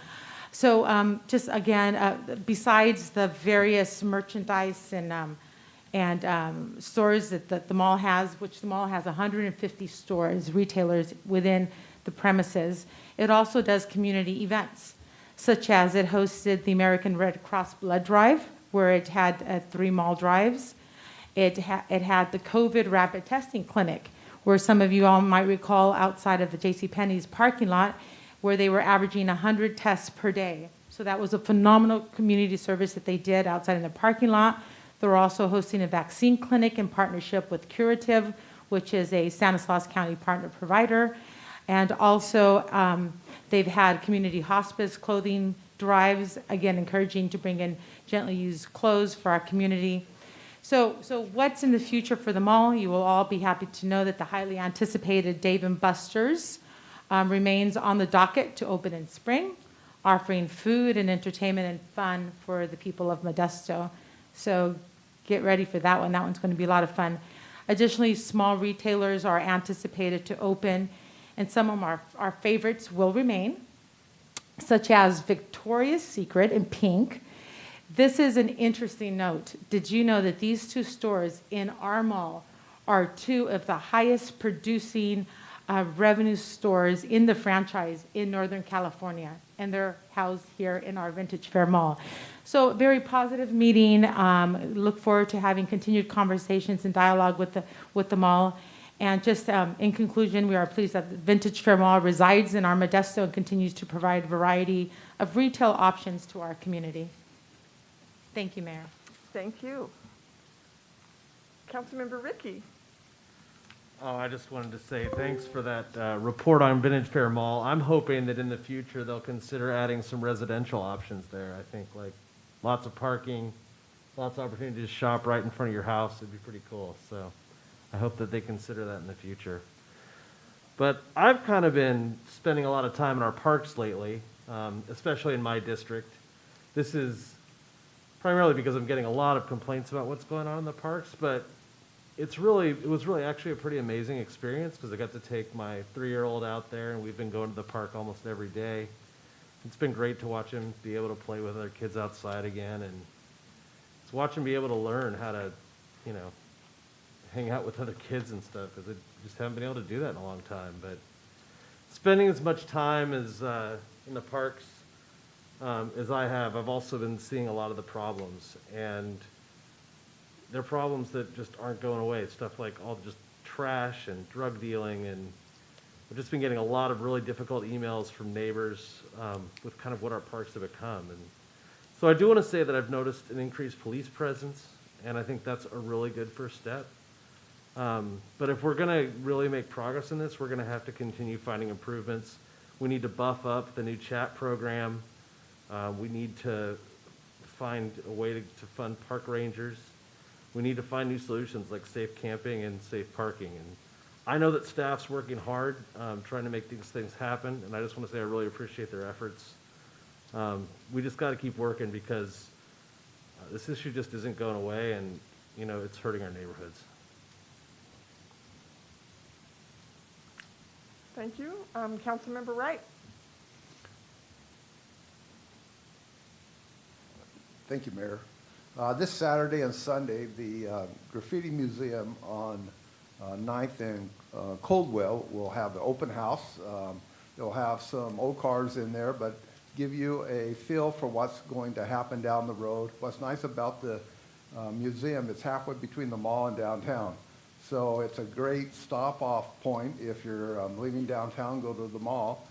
So just again, besides the various merchandise and stores that the mall has, which the mall has 150 stores, retailers within the premises, it also does community events, such as it hosted the American Red Cross Blood Drive, where it had 3 mall drives. It had the COVID rapid testing clinic, where some of you all might recall outside of the JCPenney's parking lot, where they were averaging 100 tests per day. So that was a phenomenal community service that they did outside in the parking lot. They were also hosting a vaccine clinic in partnership with Curative, which is a Stanislaus County partner provider. And also, they've had community hospice clothing drives, again, encouraging to bring in gently used clothes for our community. So what's in the future for the mall? You will all be happy to know that the highly anticipated Dave & Buster's remains on the docket to open in spring, offering food and entertainment and fun for the people of Modesto. So get ready for that one. That one's going to be a lot of fun. Additionally, small retailers are anticipated to open, and some of our favorites will remain, such as Victoria's Secret in pink. This is an interesting note. Did you know that these 2 stores in our mall are 2 of the highest producing revenue stores in the franchise in Northern California, and they're housed here in our Vintage Fair Mall. So very positive meeting. Look forward to having continued conversations and dialogue with the mall. And just in conclusion, we are pleased that the Vintage Fair Mall resides in our Modesto and continues to provide a variety of retail options to our community. Thank you, Mayor. Thank you. Councilmember Ricky. Oh, I just wanted to say thanks for that report on Vintage Fair Mall. I'm hoping that in the future they'll consider adding some residential options there. I think like lots of parking, lots of opportunity to shop right in front of your house. It'd be pretty cool. So I hope that they consider that in the future. But I've kind of been spending a lot of time in our parks lately, especially in my district. This is primarily because I'm getting a lot of complaints about what's going on in the parks, but it was really actually a pretty amazing experience because I got to take my 3-year-old out there, and we've been going to the park almost every day. It's been great to watch him be able to play with other kids outside again, and to watch him be able to learn how to, hang out with other kids and stuff, because I just haven't been able to do that in a long time. But spending as much time as in the parks as I have, I've also been seeing a lot of the problems. And they're problems that just aren't going away. Stuff like all just trash and drug dealing, and I've just been getting a lot of really difficult emails from neighbors with kind of what our parks have become. And so I do want to say that I've noticed an increased police presence, and I think that's a really good first step. But if we're going to really make progress in this, we're going to have to continue finding improvements. We need to buff up the new chat program. We need to find a way to fund park rangers. We need to find new solutions like safe camping and safe parking. And I know that staff's working hard trying to make these things happen, and I just want to say I really appreciate their efforts. We just got to keep working because this issue just isn't going away, and it's hurting our neighborhoods. Thank you. Councilmember Wright. Thank you, Mayor. This Saturday and Sunday, the Graffiti Museum on 9th and Coldwell will have the open house. They'll have some old cars in there, but give you a feel for what's going to happen down the road. What's nice about the museum, it's halfway between the mall and downtown. So it's a great stop-off point. If you're leaving downtown, go to the mall,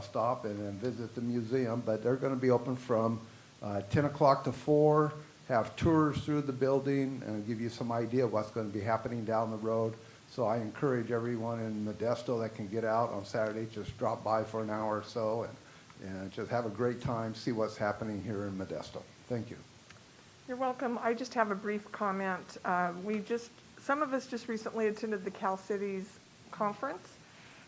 stop and then visit the museum. But they're going to be open from 10 o'clock to 4, have tours through the building, and give you some idea of what's going to be happening down the road. So I encourage everyone in Modesto that can get out on Saturday, just drop by for an hour or so and just have a great time, see what's happening here in Modesto. Thank you. You're welcome. I just have a brief comment. Some of us just recently attended the Cal Cities conference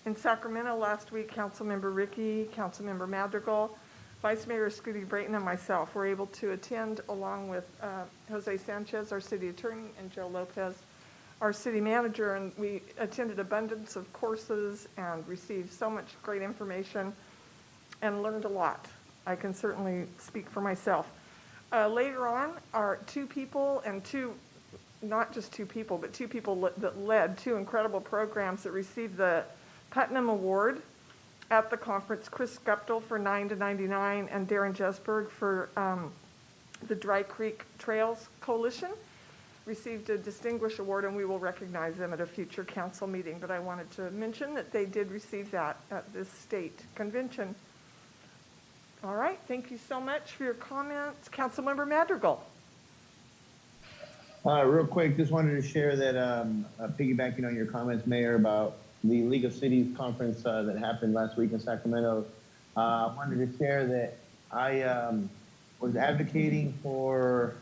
in Sacramento last week. Councilmember Ricky, Councilmember Madrigal, Vice Mayor Scooty Brayton, and myself were able to attend along with Jose Sanchez, our city attorney, and Joe Lopez, our city manager, and we attended abundance of courses and received so much great information and learned a lot. I can certainly speak for myself. Later on, our not just two people, but two people that led two incredible programs that received the Putnam Award at the conference. Chris Guptill for 9 to 99 and Darren Jesberg for the Dry Creek Trails Coalition received a distinguished award, and we will recognize them at a future council meeting. But I wanted to mention that they did receive that at this state convention. All right, thank you so much for your comments. Councilmember Madrigal. Real quick, just wanted to share that piggybacking on your comments, Mayor, about the League of Cities conference that happened last week in Sacramento. I wanted to share that I was advocating for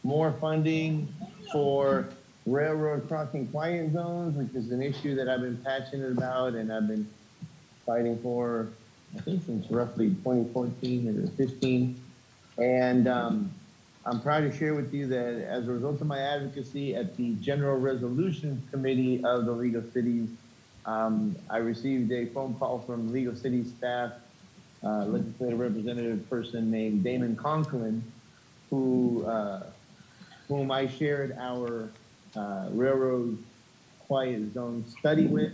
more funding for railroad crossing quiet zones, which is an issue that I've been passionate about and I've been fighting for, I think, since roughly 2014 or 15. And I'm proud to share with you that as a result of my advocacy at the General Resolution Committee of the League of Cities, I received a phone call from League of Cities staff, legislative representative person named Damon Conklin, whom I shared our railroad quiet zone study with.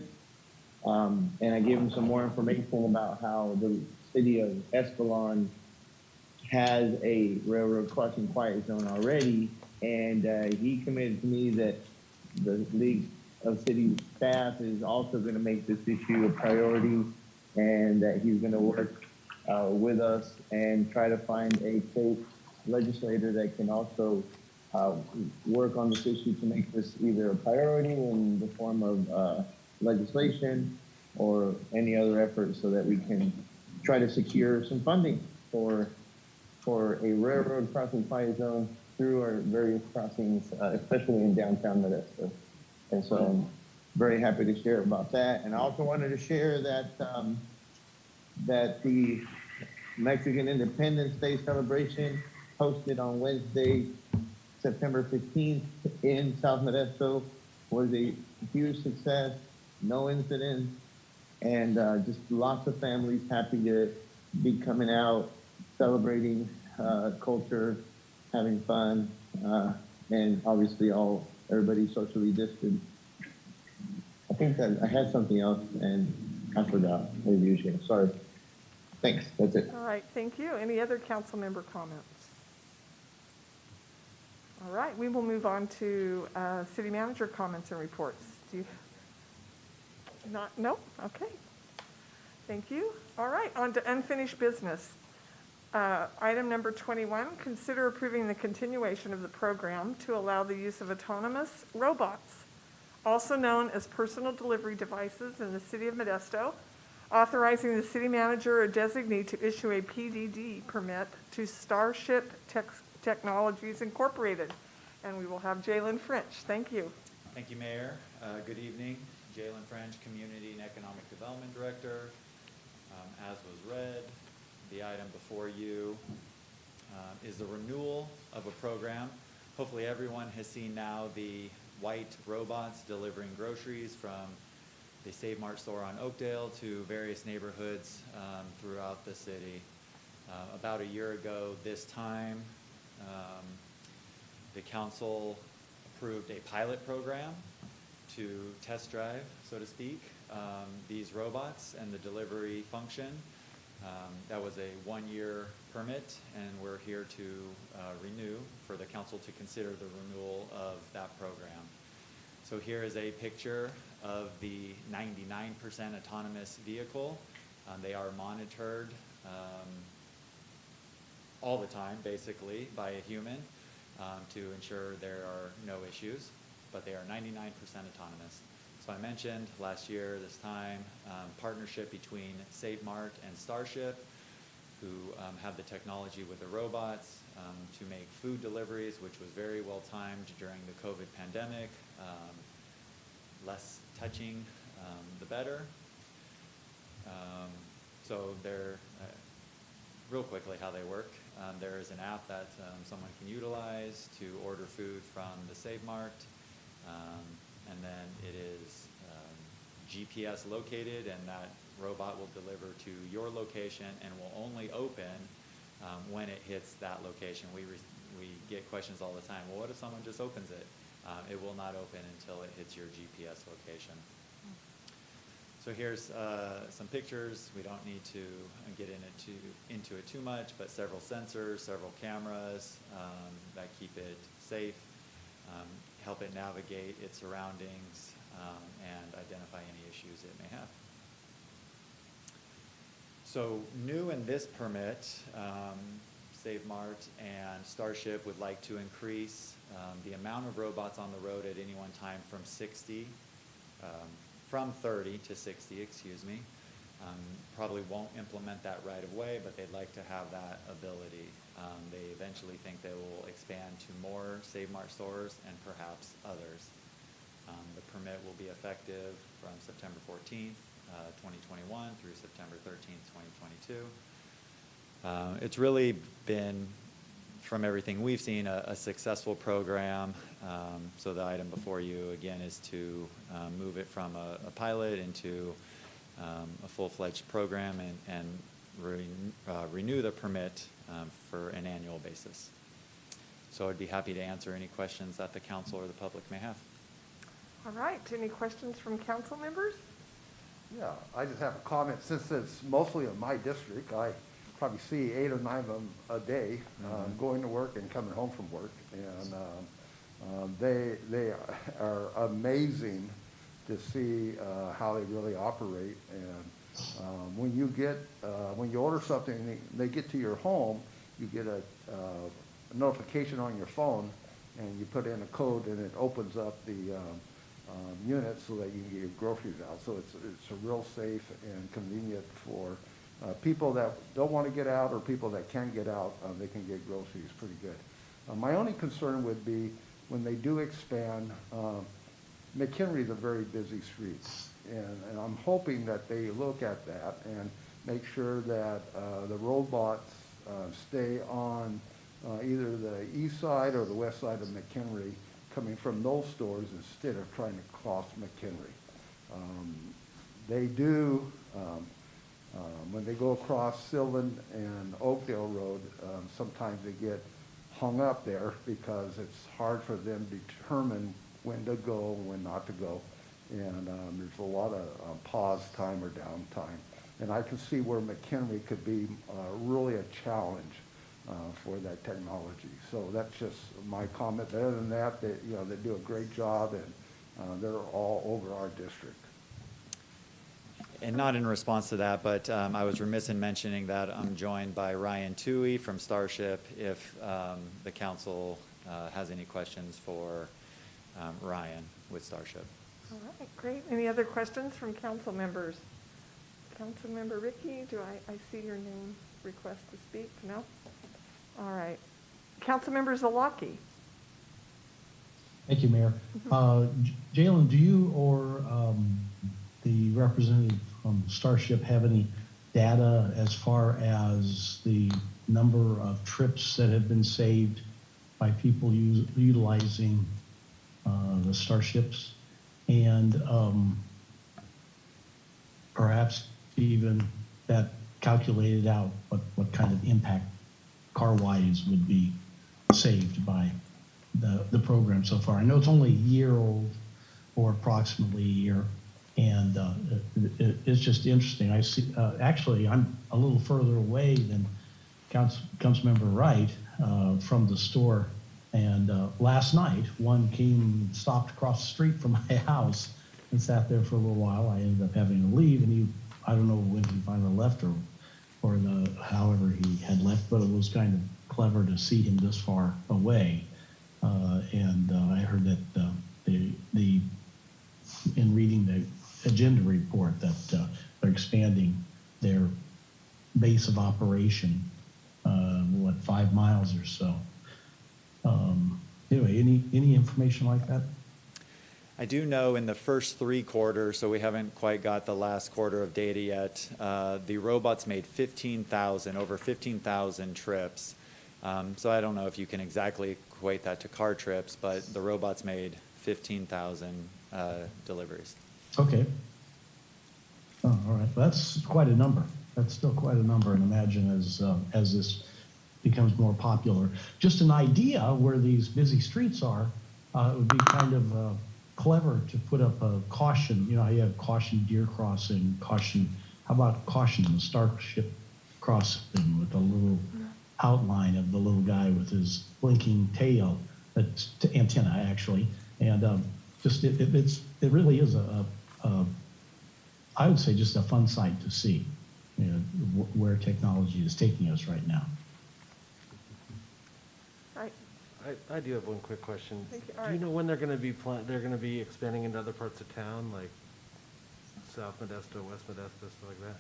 And I gave him some more information about how the city of Escalon has a railroad crossing quiet zone already, and he committed to me that the League of Cities staff is also going to make this issue a priority, and that he's going to work with us and try to find a state legislator that can also work on this issue to make this either a priority in the form of legislation or any other effort so that we can try to secure some funding for a railroad crossing quiet zone through our various crossings, especially in downtown Modesto. And so I'm very happy to share about that. And I also wanted to share that that the Mexican Independence Day celebration hosted on Wednesday, September 15th in South Modesto was a huge success, no incidents, and just lots of families happy to be coming out, celebrating culture, having fun, and obviously everybody socially distant. I think that I had something else and I forgot. Maybe you should. Sorry. Thanks. That's it. All right, thank you. Any other council member comments? All right, we will move on to city manager comments and reports. Do you not? No? Okay. Thank you. All right, on to unfinished business. Item number 21, consider approving the continuation of the program to allow the use of autonomous robots, also known as personal delivery devices in the City of Modesto, authorizing the city manager or designee to issue a PDD permit to Starship Technologies Incorporated. And we will have Jalen French. Thank you. Thank you, Mayor. Good evening. Jalen French, Community and Economic Development Director. As was read, the item before you is the renewal of a program. Hopefully everyone has seen now the white robots delivering groceries from the Save Mart store on Oakdale to various neighborhoods throughout the city. About a year ago this time, the council approved a pilot program to test drive, so to speak, these robots and the delivery function. That was a one-year permit, and we're here to renew for the council to consider the renewal of that program. So here is a picture of the 99% autonomous vehicle. They are monitored all the time, basically, by a human to ensure there are no issues, but they are 99% autonomous. So I mentioned last year, this time, partnership between Save Mart and Starship, who have the technology with the robots to make food deliveries, which was very well timed during the COVID pandemic. Less touching, the better. So they're, real quickly how they work. There is an app that someone can utilize to order food from the Save Mart. And then it is GPS located, and that robot will deliver to your location and will only open when it hits that location. We get questions all the time. Well, what if someone just opens it? It will not open until it hits your GPS location. So here's some pictures. We don't need to get into it too much, but several sensors, several cameras that keep it safe, help it navigate its surroundings, and identify any issues it may have. So new in this permit, Save Mart and Starship would like to increase the amount of robots on the road at any one time from 30 to 60, excuse me. Probably won't implement that right away, but they'd like to have that ability. They eventually think they will expand to more Save Mart stores and perhaps others. The permit will be effective from September 14th, 2021 through September 13th, 2022. It's really been, from everything we've seen, a successful program. So the item before you, again, is to move it from a pilot into a full-fledged program and renew the permit for an annual basis. So I'd be happy to answer any questions that the council or the public may have. All right, any questions from council members? Yeah, I just have a comment. Since it's mostly in my district, I probably see 8 or 9 of them a day, going to work and coming home from work. And they are amazing to see how they really operate. And when you order something and they get to your home, you get a notification on your phone, and you put in a code, and it opens up the unit so that you can get your groceries out. So it's a real safe and convenient for people that don't want to get out or people that can get out. They can get groceries pretty good. My only concern would be when they do expand. McHenry's a very busy street, and I'm hoping that they look at that and make sure that the robots stay on either the east side or the west side of McHenry, coming from those stores instead of trying to cross McHenry. They do, when they go across Sylvan and Oakdale Road, sometimes they get hung up there because it's hard for them to determine when to go and when not to go. And there's a lot of pause time or downtime. And I can see where McHenry could be really a challenge for that technology. So that's just my comment. But other than that, they, you know, they do a great job, and they're all over our district. And not in response to that, but I was remiss in mentioning that I'm joined by Ryan Toohey from Starship if the council has any questions for Ryan with Starship. All right, great. Any other questions from council members? Councilmember Ricky, do I see your name request to speak? No? All right. Councilmember Zalaki. Thank you, Mayor. Jalen, do you or the representative from Starship have any data as far as the number of trips that have been saved by people utilizing the Starships? And perhaps even that calculated out what kind of impact car-wise would be saved by the program so far. I know it's only a year old, or approximately a year, and it's just interesting. I see. Actually, I'm a little further away than Councilmember Wright from the store, and last night one came, stopped across the street from my house, and sat there for a little while. I ended up having to leave, and I don't know when he finally left or however he had left, but it was kind of clever to see him this far away. And I heard that in reading the agenda report that they're expanding their base of operation, 5 miles or so. Anyway, any information like that? I do know in the first 3 quarters, so we haven't quite got the last quarter of data yet, the robots made over 15,000 trips. So I don't know if you can exactly equate that to car trips, but the robots made 15,000 deliveries. Okay. Oh, all right. Well, that's quite a number. That's still quite a number, and imagine as this becomes more popular. Just an idea where these busy streets are, it would be kind of clever to put up a caution. You know how you have caution deer crossing, caution. How about caution the Starship crossing with a little outline of the little guy with his blinking tail, that's antenna actually, and just it really is I would say just a fun sight to see, you know, where technology is taking us right now. Right. I do have one quick question. Thank you. Do you know when they're going to be expanding into other parts of town, like South Modesto, West Modesto, stuff like that?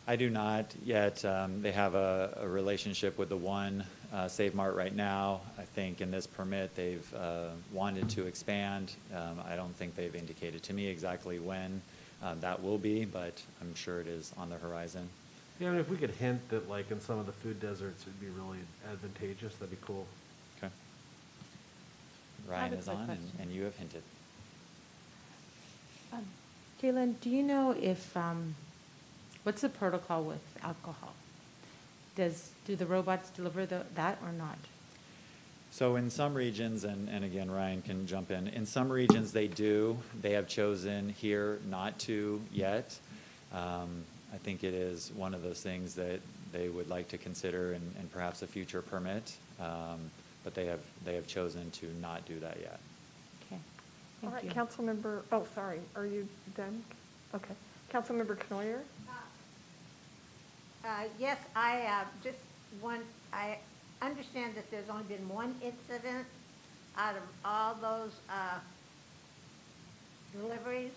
I do not yet. They have a relationship with the one Save Mart right now. I think in this permit they've wanted to expand. I don't think they've indicated to me exactly when that will be, but I'm sure it is on the horizon. Yeah, I mean, if we could hint that, like, in some of the food deserts, it'd be really advantageous, that'd be cool. Okay. Ryan is on, and you have hinted. Jalen, do you know if, what's the protocol with alcohol? Do the robots deliver that or not? So in some regions, and again, Ryan can jump in some regions they do. They have chosen here not to yet. I think it is one of those things that they would like to consider in perhaps a future permit, but they have chosen to not do that yet. Okay. All right, Councilmember, oh, sorry, are you done? Okay. Councilmember Knoyer? Yes, I understand that there's only been one incident out of all those deliveries,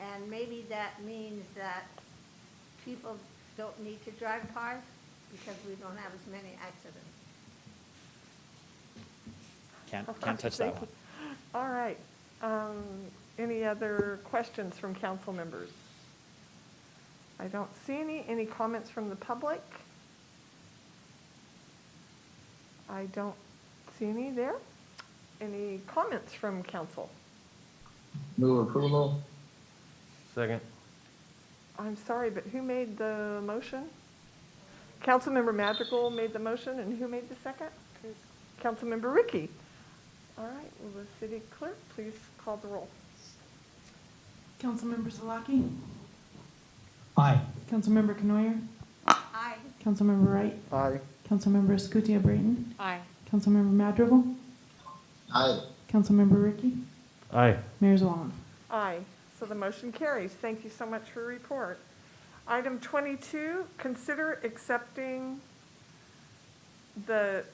and maybe that means that people don't need to drive cars because we don't have as many accidents. Can't touch that one. All right. Any other questions from council members? I don't see any. Any comments from the public? I don't see any there. Any comments from council? Move approval. Second. I'm sorry, but who made the motion? Councilmember Madrigal made the motion, and who made the second? Councilmember Ricky. All right, will the city clerk please call the roll? Councilmember Salaki? Aye. Councilmember Knoyer? Aye. Councilmember Wright? Aye. Councilmember Escutia Brayton. Aye. Councilmember Madrigal. Aye. Councilmember Ricky. Aye. Mayor Zavala. Aye. So the motion carries. Thank you so much for your report. Item 22, consider accepting the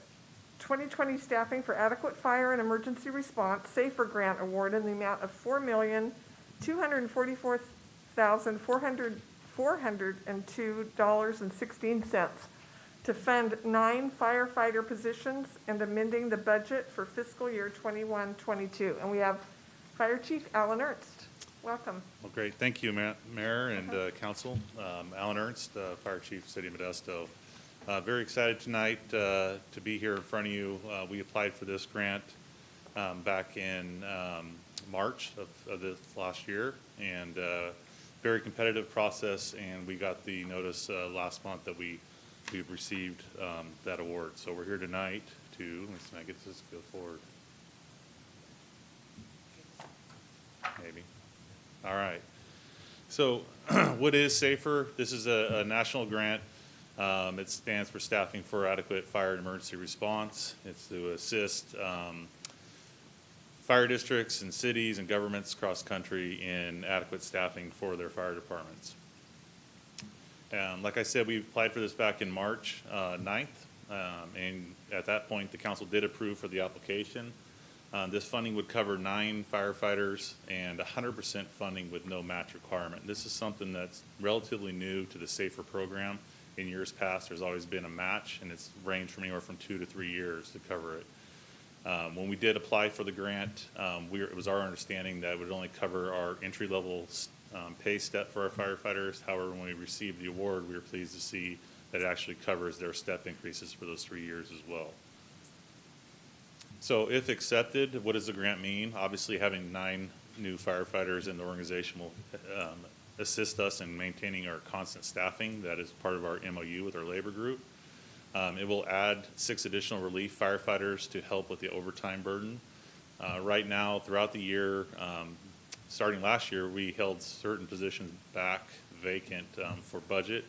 2020 Staffing for Adequate Fire and Emergency Response SAFER Grant Award in the amount of $4,244,402.16 to fund 9 firefighter positions and amending the budget for fiscal year 21-22. And we have Fire Chief Alan Ernst. Welcome. Well, great. Thank you, Mayor and Council. Alan Ernst, Fire Chief, City of Modesto. Very excited tonight to be here in front of you. We applied for this grant back in March of this last year, and very competitive process, and we got the notice last month that we've received that award. So we're here tonight to, let me see, I get this to go forward. Maybe. All right. So what is SAFER? This is a national grant. It stands for Staffing for Adequate Fire and Emergency Response. It's to assist fire districts and cities and governments across the country in adequate staffing for their fire departments. Like I said, we applied for this back in March 9th, and at that point the council did approve for the application. This funding would cover 9 firefighters and 100% funding with no match requirement. This is something that's relatively new to the SAFER program. In years past, there's always been a match, and it's ranged from anywhere from 2 to 3 years to cover it. When we did apply for the grant, it was our understanding that it would only cover our entry-level pay step for our firefighters. However, when we received the award, we were pleased to see that it actually covers their step increases for those 3 years as well. So if accepted, what does the grant mean? Obviously, having 9 new firefighters in the organization will assist us in maintaining our constant staffing. That is part of our MOU with our labor group. It will add 6 additional relief firefighters to help with the overtime burden. Right now, throughout the year, starting last year, we held certain positions back vacant for budget.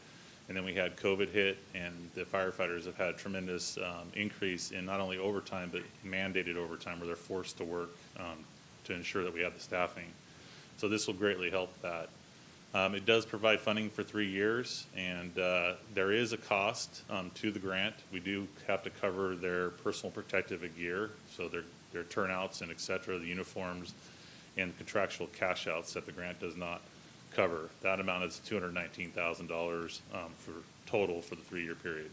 And then we had COVID hit, and the firefighters have had a tremendous increase in not only overtime, but mandated overtime where they're forced to work to ensure that we have the staffing. So this will greatly help that. It does provide funding for 3 years, and there is a cost to the grant. We do have to cover their personal protective gear, so their turnouts and et cetera, the uniforms, and the contractual cash outs that the grant does not cover. That amount is $219,000 for total for the 3-year period.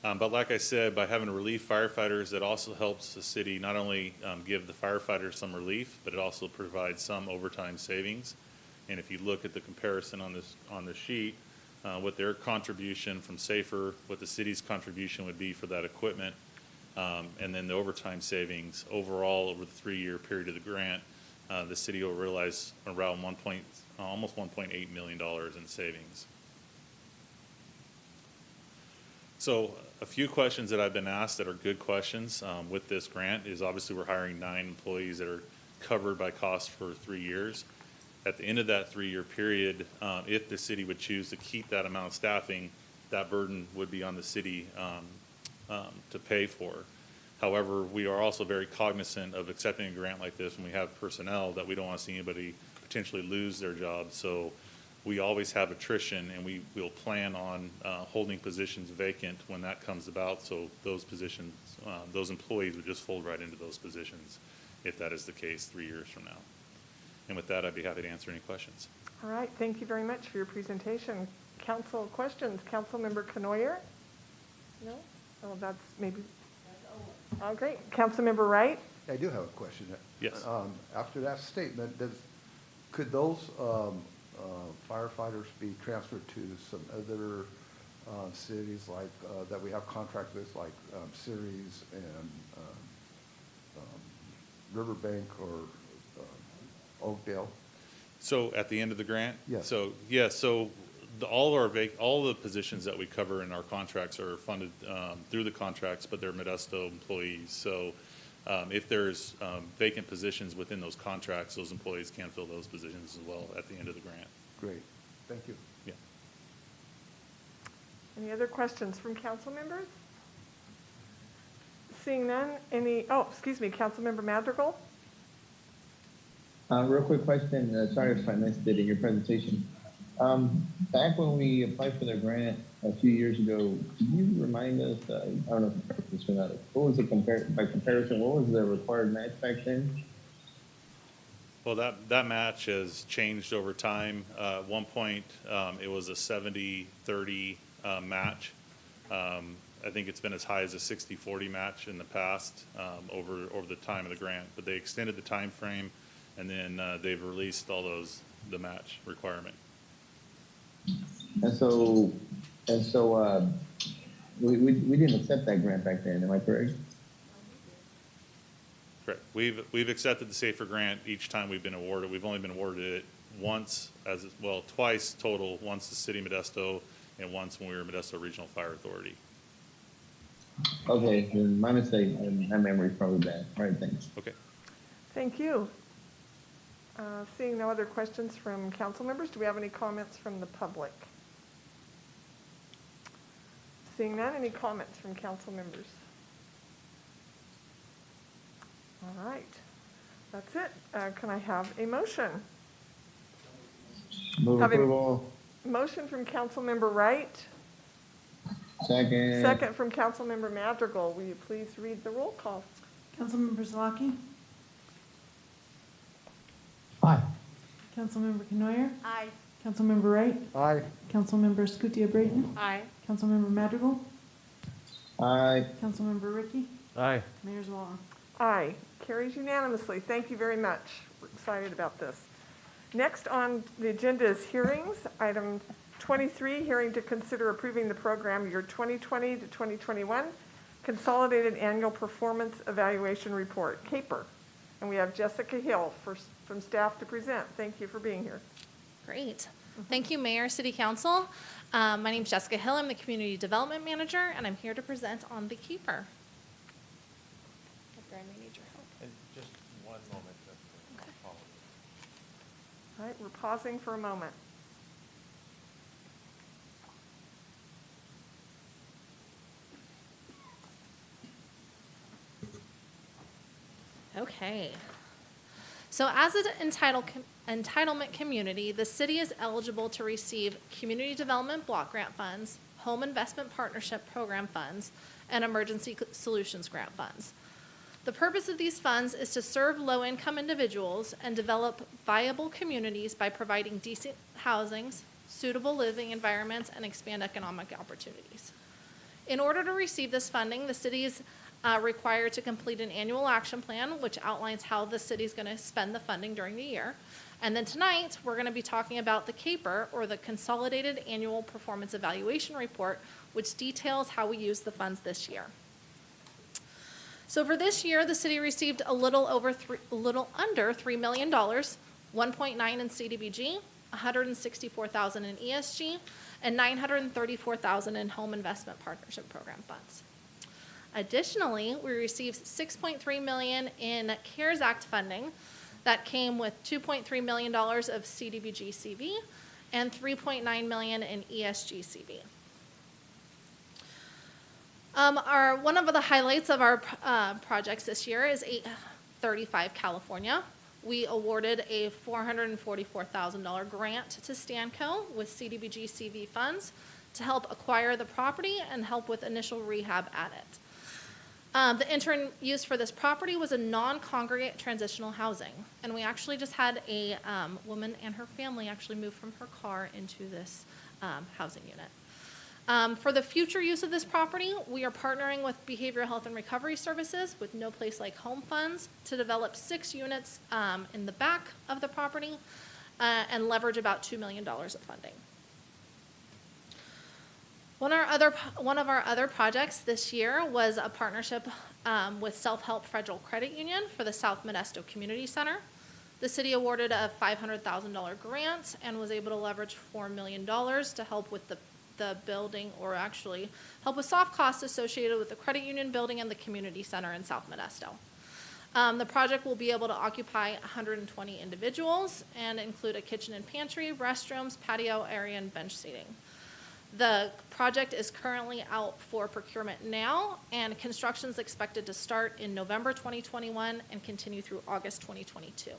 But like I said, by having relief firefighters, it also helps the city not only give the firefighters some relief, but it also provides some overtime savings. And if you look at the comparison on the sheet, what their contribution from SAFER, what the city's contribution would be for that equipment, and then the overtime savings overall over the 3-year period of the grant, the city will realize around almost $1.8 million in savings. So a few questions that I've been asked that are good questions with this grant is obviously we're hiring 9 employees that are covered by costs for 3 years. At the end of that 3-year period, if the city would choose to keep that amount of staffing, that burden would be on the city to pay for. However, we are also very cognizant of accepting a grant like this when we have personnel that we don't want to see anybody potentially lose their job. So we always have attrition, and we will plan on holding positions vacant when that comes about. So those positions, those employees would just fold right into those positions if that is the case 3 years from now. And with that, I'd be happy to answer any questions. All right, thank you very much for your presentation. Council questions, Councilmember Canoyer? No? Oh, that's maybe. Oh, great. Councilmember Wright? I do have a question. Yes. After that statement, could those firefighters be transferred to some other cities like that we have contracts with, like Ceres and Riverbank or Oakdale? So at the end of the grant? Yes. So, yeah, so all the positions that we cover in our contracts are funded through the contracts, but they're Modesto employees. So if there's vacant positions within those contracts, those employees can fill those positions as well at the end of the grant. Great. Thank you. Yeah. Any other questions from council members? Seeing none, excuse me, Councilmember Madrigal? Real quick question, sorry if I missed it in your presentation. Back when we applied for the grant a few years ago, can you remind us, I don't know if it's this or not, what was by comparison, what was the required match back then? Well, that match has changed over time. At one point, it was a 70-30 match. I think it's been as high as a 60-40 match in the past over the time of the grant. But they extended the time frame, and then they've released the match requirement. And so we didn't accept that grant back then. Am I correct? Correct. We've accepted the SAFER grant each time we've been awarded. We've only been awarded it once, twice total. Once the City of Modesto, and once when we were Modesto Regional Fire Authority. Okay, then my mistake, and my memory's probably bad. All right, thanks. Okay. Thank you. Seeing no other questions from council members, do we have any comments from the public? Seeing none, any comments from council members? All right, that's it. Can I have a motion? Move approval. Motion from Councilmember Wright. Second. Second from Councilmember Madrigal. Will you please read the roll call? Councilmember Zalaki? Aye. Councilmember Canoyer? Aye. Councilmember Wright? Aye. Councilmember Scutia Brayton? Aye. Councilmember Madrigal? Aye. Councilmember Ricky? Aye. Mayor Zavala? Aye. Carries unanimously. Thank you very much. We're excited about this. Next on the agenda is hearings. Item 23, hearing to consider approving the program year 2020 to 2021 Consolidated Annual Performance Evaluation Report, CAPER. And we have Jessica Hill from staff to present. Thank you for being here. Great. Thank you, Mayor, City Council. My name is Jessica Hill. I'm the Community Development Manager, and I'm here to present on the CAPER. I may need your help. And just one moment. Okay. All right, we're pausing for a moment. Okay. So as an entitlement community, the city is eligible to receive Community Development Block Grant Funds, Home Investment Partnership Program Funds, and Emergency Solutions Grant Funds. The purpose of these funds is to serve low-income individuals and develop viable communities by providing decent housings, suitable living environments, and expand economic opportunities. In order to receive this funding, the city is required to complete an annual action plan, which outlines how the city is going to spend the funding during the year. And then tonight, we're going to be talking about the CAPER, or the Consolidated Annual Performance Evaluation Report, which details how we use the funds this year. So for this year, the city received a little under $3 million, 1.9 in CDBG, 164,000 in ESG, and 934,000 in Home Investment Partnership Program funds. Additionally, we received $6.3 million in CARES Act funding that came with $2.3 million of CDBG CV and $3.9 million in ESG CV. One of the highlights of our projects this year is 835 California. We awarded a $444,000 grant to Stanco with CDBG CV funds to help acquire the property and help with initial rehab at it. The interim use for this property was a non-congregate transitional housing, and we actually just had a woman and her family actually move from her car into this housing unit. For the future use of this property, we are partnering with Behavioral Health and Recovery Services with No Place Like Home funds to develop 6 units in the back of the property and leverage about $2 million of funding. One of our other projects this year was a partnership with Self-Help Federal Credit Union for the South Modesto Community Center. The city awarded a $500,000 grant and was able to leverage $4 million to help with the building, or actually help with soft costs associated with the credit union building and the community center in South Modesto. The project will be able to occupy 120 individuals and include a kitchen and pantry, restrooms, patio area, and bench seating. The project is currently out for procurement now, and construction is expected to start in November 2021 and continue through August 2022.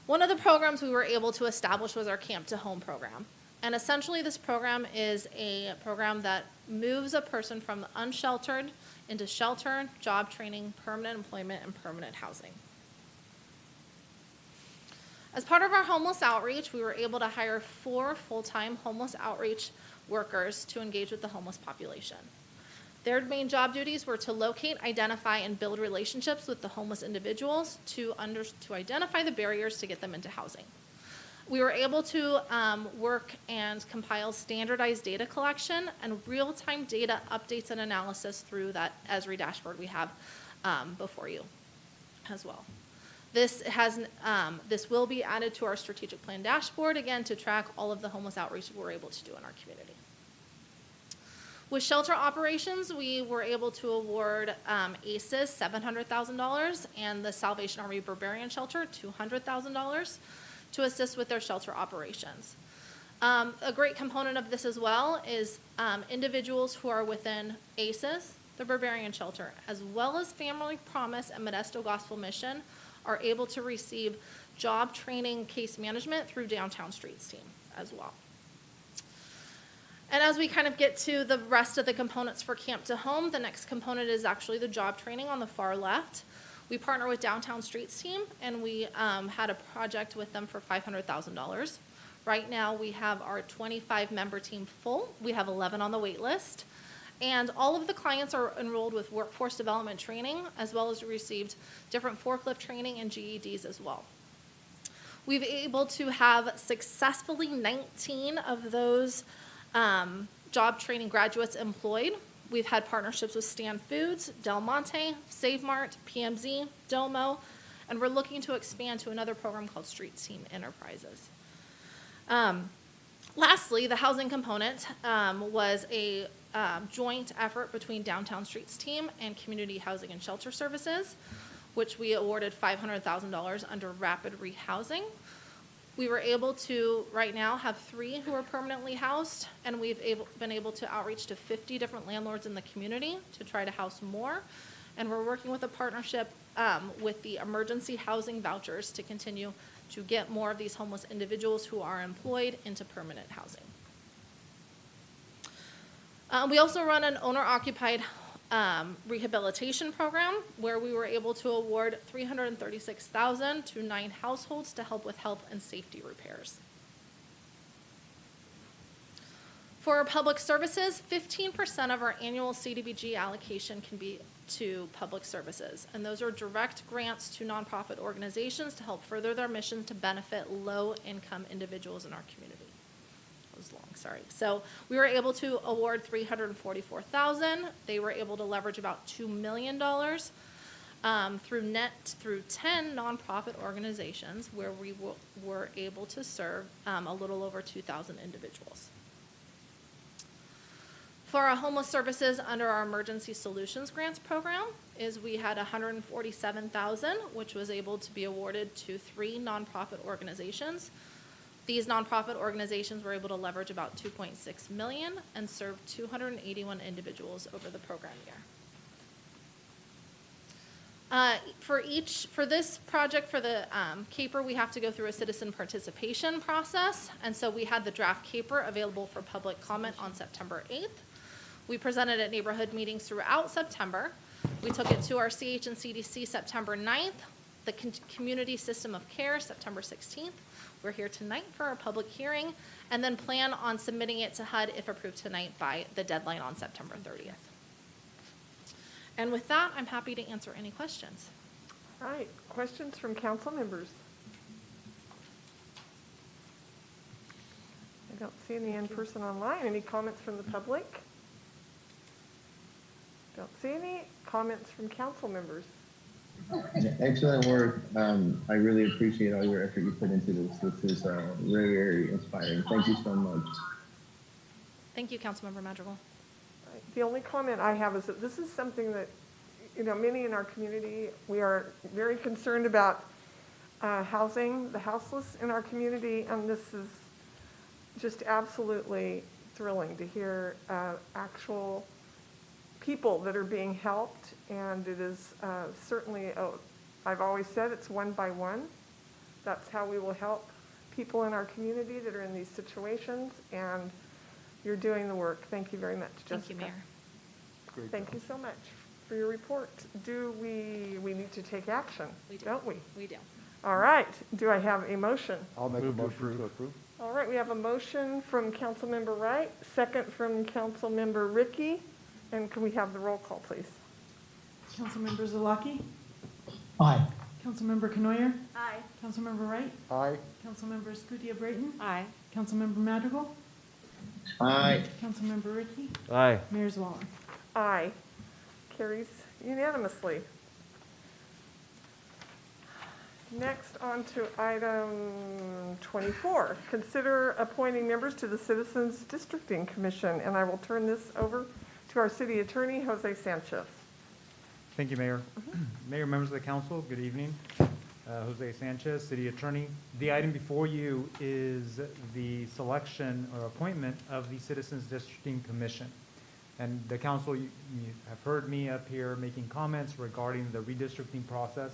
One of the programs we were able to establish was our Camp to Home program. And essentially this program is a program that moves a person from the unsheltered into shelter, job training, permanent employment, and permanent housing. As part of our homeless outreach, we were able to hire 4 full-time homeless outreach workers to engage with the homeless population. Their main job duties were to locate, identify, and build relationships with the homeless individuals to identify the barriers to get them into housing. We were able to work and compile standardized data collection and real-time data updates and analysis through that Esri dashboard we have before you as well. This will be added to our strategic plan dashboard, again, to track all of the homeless outreach we're able to do in our community. With shelter operations, we were able to award ACES $700,000 and the Salvation Army Barbarian Shelter $200,000 to assist with their shelter operations. A great component of this as well is individuals who are within ACES, the Barbarian Shelter, as well as Family Promise and Modesto Gospel Mission are able to receive job training case management through Downtown Streets team as well. And as we kind of get to the rest of the components for Camp to Home, the next component is actually the job training on the far left. We partner with Downtown Streets team, and we had a project with them for $500,000. Right now, we have our 25-member team full. We have 11 on the wait list. And all of the clients are enrolled with workforce development training, as well as received different forklift training and GEDs as well. We've been able to have successfully 19 of those job training graduates employed. We've had partnerships with Stan Foods, Del Monte, Save Mart, PMZ, Domo, and we're looking to expand to another program called Street Team Enterprises. Lastly, the housing component was a joint effort between Downtown Streets team and Community Housing and Shelter Services, which we awarded $500,000 under rapid rehousing. We were able to, right now, have 3 who are permanently housed, and we've been able to outreach to 50 different landlords in the community to try to house more. And we're working with a partnership with the emergency housing vouchers to continue to get more of these homeless individuals who are employed into permanent housing. We also run an owner-occupied rehabilitation program where we were able to award $336,000 to 9 households to help with health and safety repairs. For our public services, 15% of our annual CDBG allocation can be to public services, and those are direct grants to nonprofit organizations to help further their mission to benefit low-income individuals in our community. That was long, sorry. So we were able to award $344,000. They were able to leverage about $2 million through 10 nonprofit organizations where we were able to serve a little over 2,000 individuals. For our homeless services under our Emergency Solutions Grants program is we had $147,000, which was able to be awarded to 3 nonprofit organizations. These nonprofit organizations were able to leverage about $2.6 million and serve 281 individuals over the program year. For this project, for the CAPER, we have to go through a citizen participation process, and so we had the draft CAPER available for public comment on September 8th. We presented at neighborhood meetings throughout September. We took it to our CH and CDC September 9th, the Community System of Care September 16th. We're here tonight for our public hearing, and then plan on submitting it to HUD if approved tonight by the deadline on September 30th. And with that, I'm happy to answer any questions. All right, questions from council members? I don't see any in person online. Any comments from the public? Don't see any comments from council members. Excellent work. I really appreciate all your effort you put into this. This is very, very inspiring. Thank you so much. Thank you, Councilmember Madrigal. The only comment I have is that this is something that, many in our community, we are very concerned about housing the houseless in our community, and this is just absolutely thrilling to hear actual people that are being helped, and it is certainly, I've always said it's one by one. That's how we will help people in our community that are in these situations, and you're doing the work. Thank you very much, Jessica. Thank you, Mayor. Great Thank you so much for your report. Do we need to take action, We do. don't we? We do. All right, do I have a motion? I'll make a Move to motion to approve. All right, we have a motion from Councilmember Wright, second from Councilmember Ricky, and can we have the roll call, please? Councilmember Zalaki? Aye. Councilmember Canoyer? Aye. Councilmember Wright? Aye. Councilmember Scutia Brayton? Aye. Councilmember Madrigal? Aye. Councilmember Ricky? Aye. Mayor Zavala? Aye. Carries unanimously. Next, on to item 24. Consider appointing members to the Citizens Districting Commission, and I will turn this over to our city attorney, Jose Sanchez. Thank you, Mayor. Mayor, members of the council, good evening. Jose Sanchez, city attorney. The item before you is the selection or appointment of the Citizens Districting Commission. And the council, you have heard me up here making comments regarding the redistricting process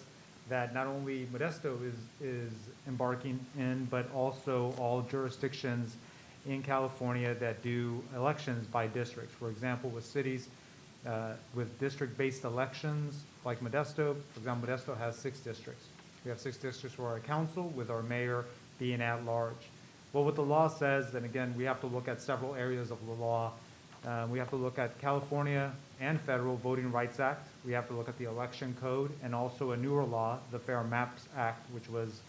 that not only Modesto is embarking in, but also all jurisdictions in California that do elections by districts. For example, with cities with district-based elections like Modesto, for example, Modesto has 6 districts. We have 6 districts for our council, with our mayor being at large. Well, what the law says, and again, we have to look at several areas of the law. We have to look at California and federal Voting Rights Act. We have to look at the election code and also a newer law, the Fair Maps Act, which was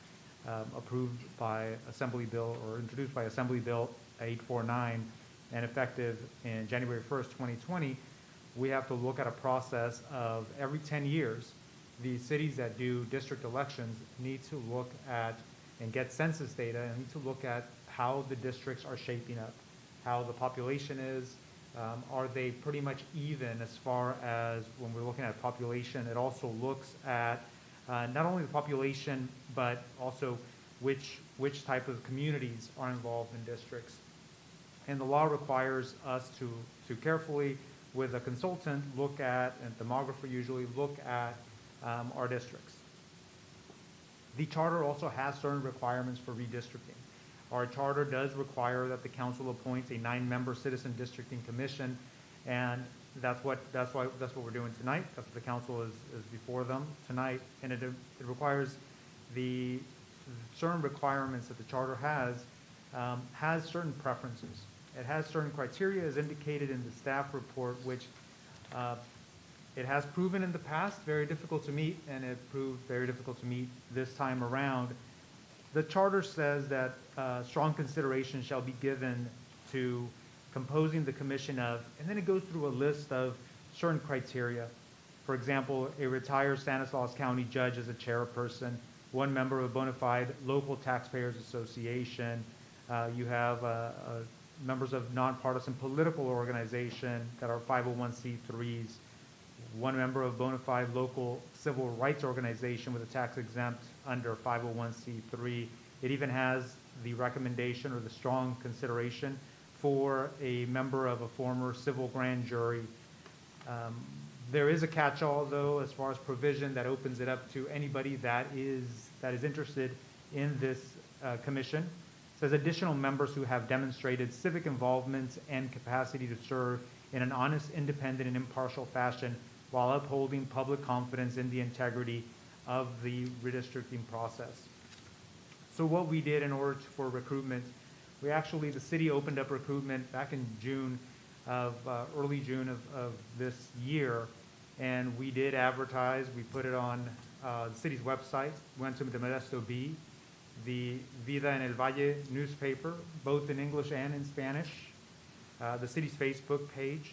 approved by Assembly Bill or introduced by Assembly Bill 849 and effective in January 1st, 2020. We have to look at a process of every 10 years, the cities that do district elections need to look at and get census data and need to look at how the districts are shaping up, how the population is. Are they pretty much even as far as when we're looking at population? It also looks at not only the population, but also which type of communities are involved in districts. And the law requires us to carefully, with a consultant, look at, and demographer usually, look at our districts. The charter also has certain requirements for redistricting. Our charter does require that the council appoints a 9-member citizen districting commission, and that's what we're doing tonight. That's what the council is before them tonight, and it requires the certain requirements that the charter has certain preferences. It has certain criteria as indicated in the staff report, which it has proven in the past very difficult to meet, and it proved very difficult to meet this time around. The charter says that strong consideration shall be given to composing the commission of, and then it goes through a list of certain criteria. For example, a retired Stanislaus County judge as a chairperson, 1 member of a bona fide local taxpayers association. You have members of nonpartisan political organization that are 501c3s, 1 member of bona fide local civil rights organization with a tax exempt under 501c3. It even has the recommendation or the strong consideration for a member of a former civil grand jury. There is a catch-all, though, as far as provision that opens it up to anybody that is interested in this commission. It says additional members who have demonstrated civic involvement and capacity to serve in an honest, independent, and impartial fashion while upholding public confidence in the integrity of the redistricting process. So what we did in order for recruitment, the city opened up recruitment back in June of, early June of this year, and we did advertise. We put it on the city's website, went to the Modesto Bee, the Vida en el Valle newspaper, both in English and in Spanish, the city's Facebook page.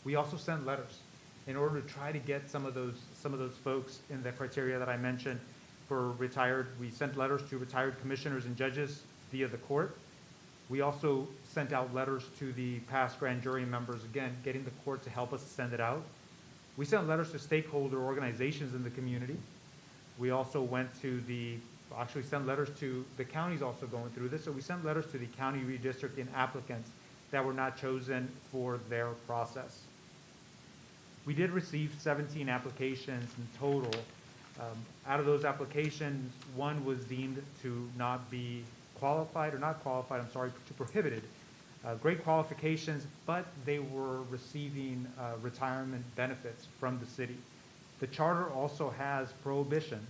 We also sent letters in order to try to get some of those folks in the criteria that I mentioned for retired. We sent letters to retired commissioners and judges via the court. We also sent out letters to the past grand jury members, again, getting the court to help us send it out. We sent letters to stakeholder organizations in the community. We also went to the actually sent letters to, the county's also going through this, so we sent letters to the county redistricting applicants that were not chosen for their process. We did receive 17 applications in total. Out of those applications, one was deemed to not be qualified, or not qualified, I'm sorry, to prohibited. Great qualifications, but they were receiving retirement benefits from the city. The charter also has prohibitions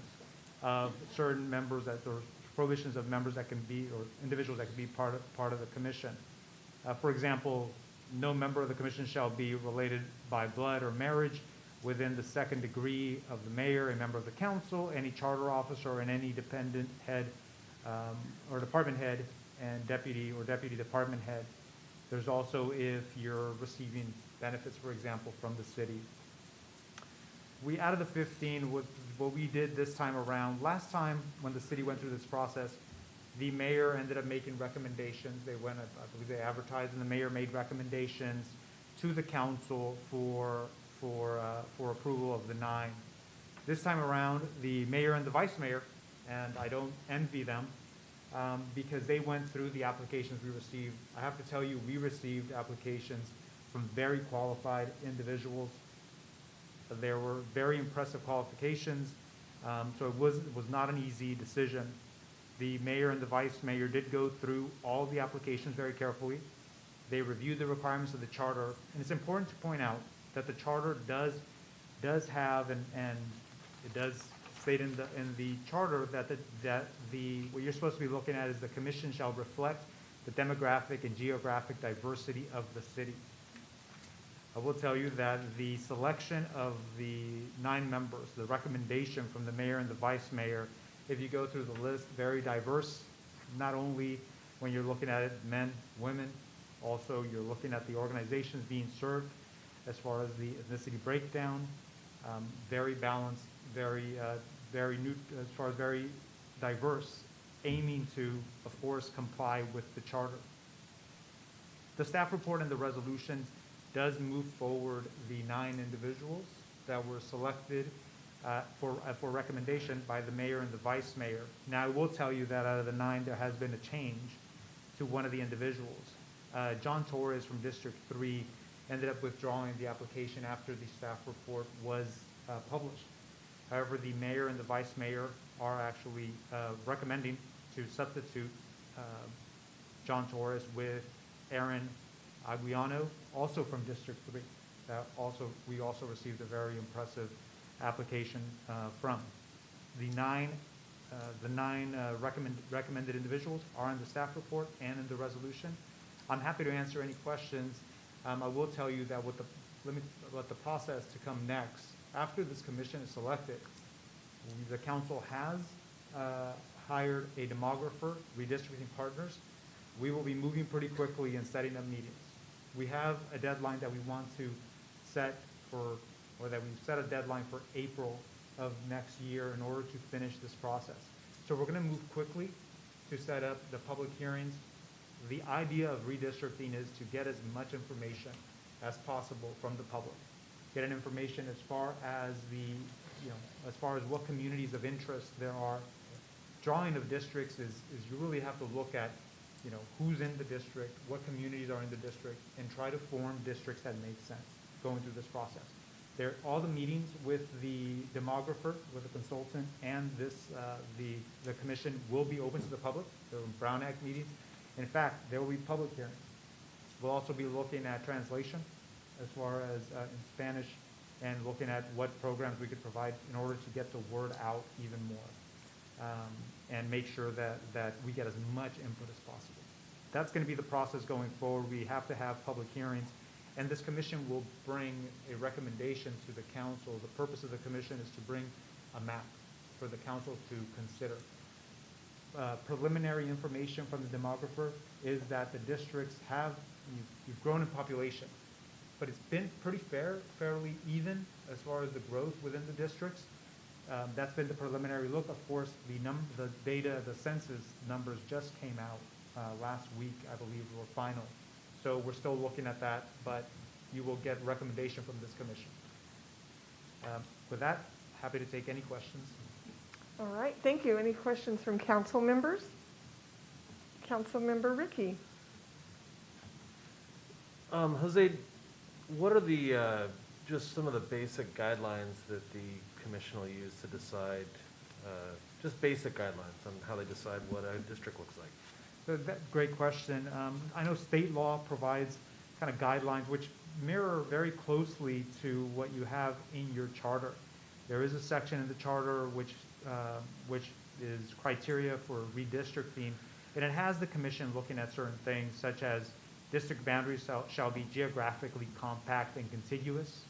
of certain members that, or prohibitions of members that can be, or individuals that can be part of the commission. For example, no member of the commission shall be related by blood or marriage within the second degree of the mayor, a member of the council, any charter officer, and any dependent head or department head and deputy or deputy department head. There's also if you're receiving benefits, for example, from the city. We, out of the 15, what we did this time around, last time when the city went through this process, the mayor ended up making recommendations. They went, I believe they advertised, and the mayor made recommendations to the council for approval of the 9. This time around, the mayor and the vice mayor, and I don't envy them, because they went through the applications we received. I have to tell you, we received applications from very qualified individuals. There were very impressive qualifications, so it was not an easy decision. The mayor and the vice mayor did go through all the applications very carefully. They reviewed the requirements of the charter, and it's important to point out that the charter does have, and it does state in the charter that what you're supposed to be looking at is the commission shall reflect the demographic and geographic diversity of the city. I will tell you that the selection of the 9 members, the recommendation from the mayor and the vice mayor, if you go through the list, very diverse, not only when you're looking at it, men, women, also you're looking at the organizations being served as far as the ethnicity breakdown, very balanced, very as far as very diverse, aiming to, of course, comply with the charter. The staff report and the resolutions does move forward the 9 individuals that were selected for recommendation by the mayor and the vice mayor. Now, I will tell you that out of the 9, there has been a change to one of the individuals. John Torres from District 3 ended up withdrawing the application after the staff report was published. However, the mayor and the vice mayor are actually recommending to substitute John Torres with Aaron Aguiano, also from District 3. We also received a very impressive application from. The 9 recommended individuals are in the staff report and in the resolution. I'm happy to answer any questions. I will tell you that what the process to come next, after this commission is selected, the council has hired a demographer, redistricting partners. We will be moving pretty quickly and setting up meetings. We have a deadline that we want to set for, or that we've set a deadline for April of next year in order to finish this process. So we're going to move quickly to set up the public hearings. The idea of redistricting is to get as much information as possible from the public. Get an information as far as as far as what communities of interest there are. Drawing of districts is you really have to look at who's in the district, what communities are in the district, and try to form districts that make sense going through this process. All the meetings with the demographer, with the consultant, and the commission will be open to the public. There are Brown Act meetings. In fact, there will be public hearings. We'll also be looking at translation as far as in Spanish, and looking at what programs we could provide in order to get the word out even more, and make sure that we get as much input as possible. That's going to be the process going forward. We have to have public hearings, and this commission will bring a recommendation to the council. The purpose of the commission is to bring a map for the council to consider. Preliminary information from the demographer is that the districts you've grown in population, but it's been pretty fairly even as far as the growth within the districts. That's been the preliminary look. Of course, the data, the census numbers just came out last week, I believe, were final. So we're still looking at that, but you will get recommendation from this commission. With that, happy to take any questions. All right, thank you. Any questions from council members? Councilmember Ricky. Jose, what are the, just some of the basic guidelines that the commission will use to decide, just basic guidelines on how they decide what a district looks like? Great question. I know state law provides kind of guidelines which mirror very closely to what you have in your charter. There is a section in the charter which is criteria for redistricting, and it has the commission looking at certain things such as district boundaries shall be geographically compact and contiguous.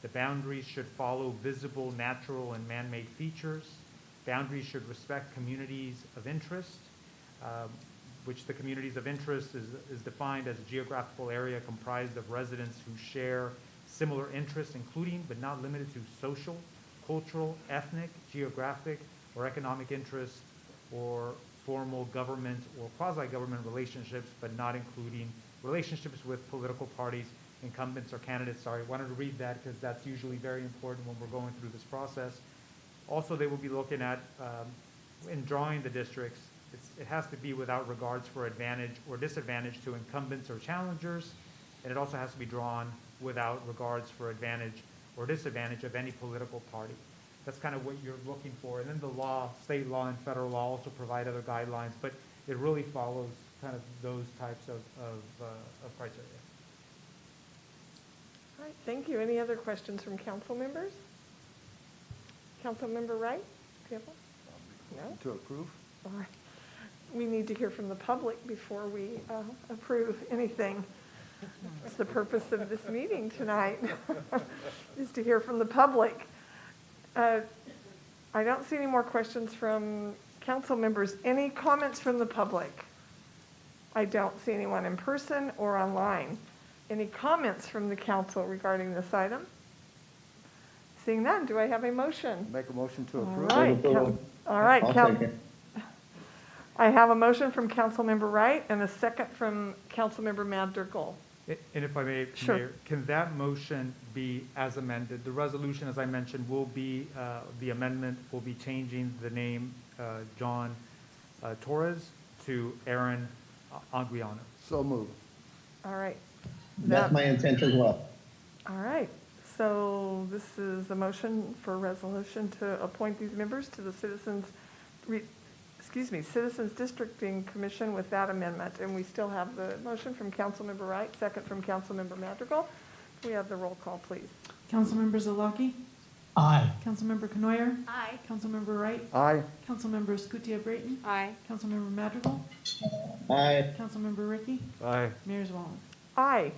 The boundaries should follow visible, natural, and man-made features. Boundaries should respect communities of interest, which the communities of interest is defined as a geographical area comprised of residents who share similar interests, including but not limited to social, cultural, ethnic, geographic, or economic interests, or formal government or quasi-government relationships, but not including relationships with political parties, incumbents, or candidates. Sorry, I wanted to read that because that's usually very important when we're going through this process. Also, they will be looking at, in drawing the districts, it has to be without regards for advantage or disadvantage to incumbents or challengers, and it also has to be drawn without regards for advantage or disadvantage of any political party. That's kind of what you're looking for. And then the law, state law and federal law also provide other guidelines, but it really follows kind of those types of criteria. All right, thank you. Any other questions from council members? Councilmember Wright? Do you have one? No? To approve? All right. We need to hear from the public before we approve anything. That's the purpose of this meeting tonight, is to hear from the public. I don't see any more questions from council members. Any comments from the public? I don't see anyone in person or online. Any comments from the council regarding this item? Seeing none, do I have a motion? Make a motion to approve. All right. I'll second. I have a motion from Councilmember Wright and a second from Councilmember Madrigal. And if I may, Sure. Mayor, can that motion be as amended? The resolution, as I mentioned, will be, the amendment will be changing the name John Torres to Aaron Anguiano. So moved. All right. That's my intent as well. All right. So this is a motion for resolution to appoint these members to the Citizens Districting Commission with that amendment. And we still have the motion from Councilmember Wright, second from Councilmember Madrigal. Can we have the roll call, please? Councilmember Zalaki? Aye. Councilmember Canoyer? Aye. Councilmember Wright? Aye. Councilmember Scutia Brayton? Aye. Councilmember Madrigal? Aye. Councilmember Ricky? Aye. Mayor Zwollen? Aye.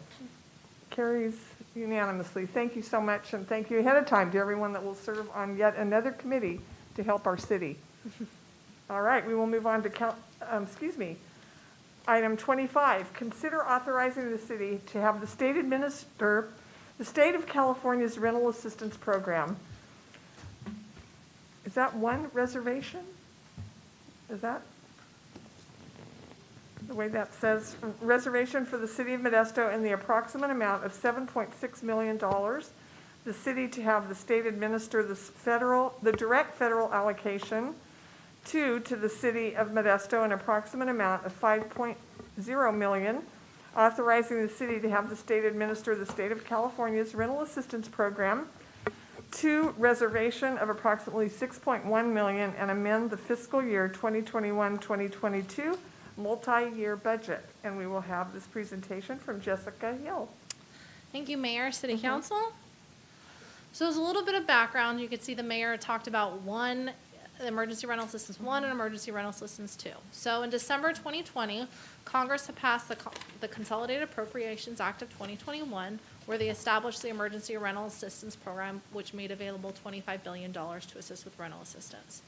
Carries unanimously. Thank you so much, and thank you ahead of time to everyone that will serve on yet another committee to help our city. All right, we will move on to item 25. Consider authorizing the city to have the state administer the State of California's Rental Assistance Program. Is that one reservation? Is that the way that says? Reservation for the City of Modesto in the approximate amount of $7.6 million. The city to have the state administer the direct federal allocation. To the City of Modesto an approximate amount of $5.0 million. Authorizing the city to have the state administer the State of California's Rental Assistance Program. 2, reservation of approximately $6.1 million and amend the fiscal year 2021-2022 multi-year budget. And we will have this presentation from Jessica Hill. Thank you, Mayor, City Council. So as a little bit of background, you can see the mayor talked about Emergency Rental Assistance 1 and Emergency Rental Assistance 2. So in December 2020, Congress had passed the Consolidated Appropriations Act of 2021, where they established the Emergency Rental Assistance Program, which made available $25 billion to assist with rental assistance.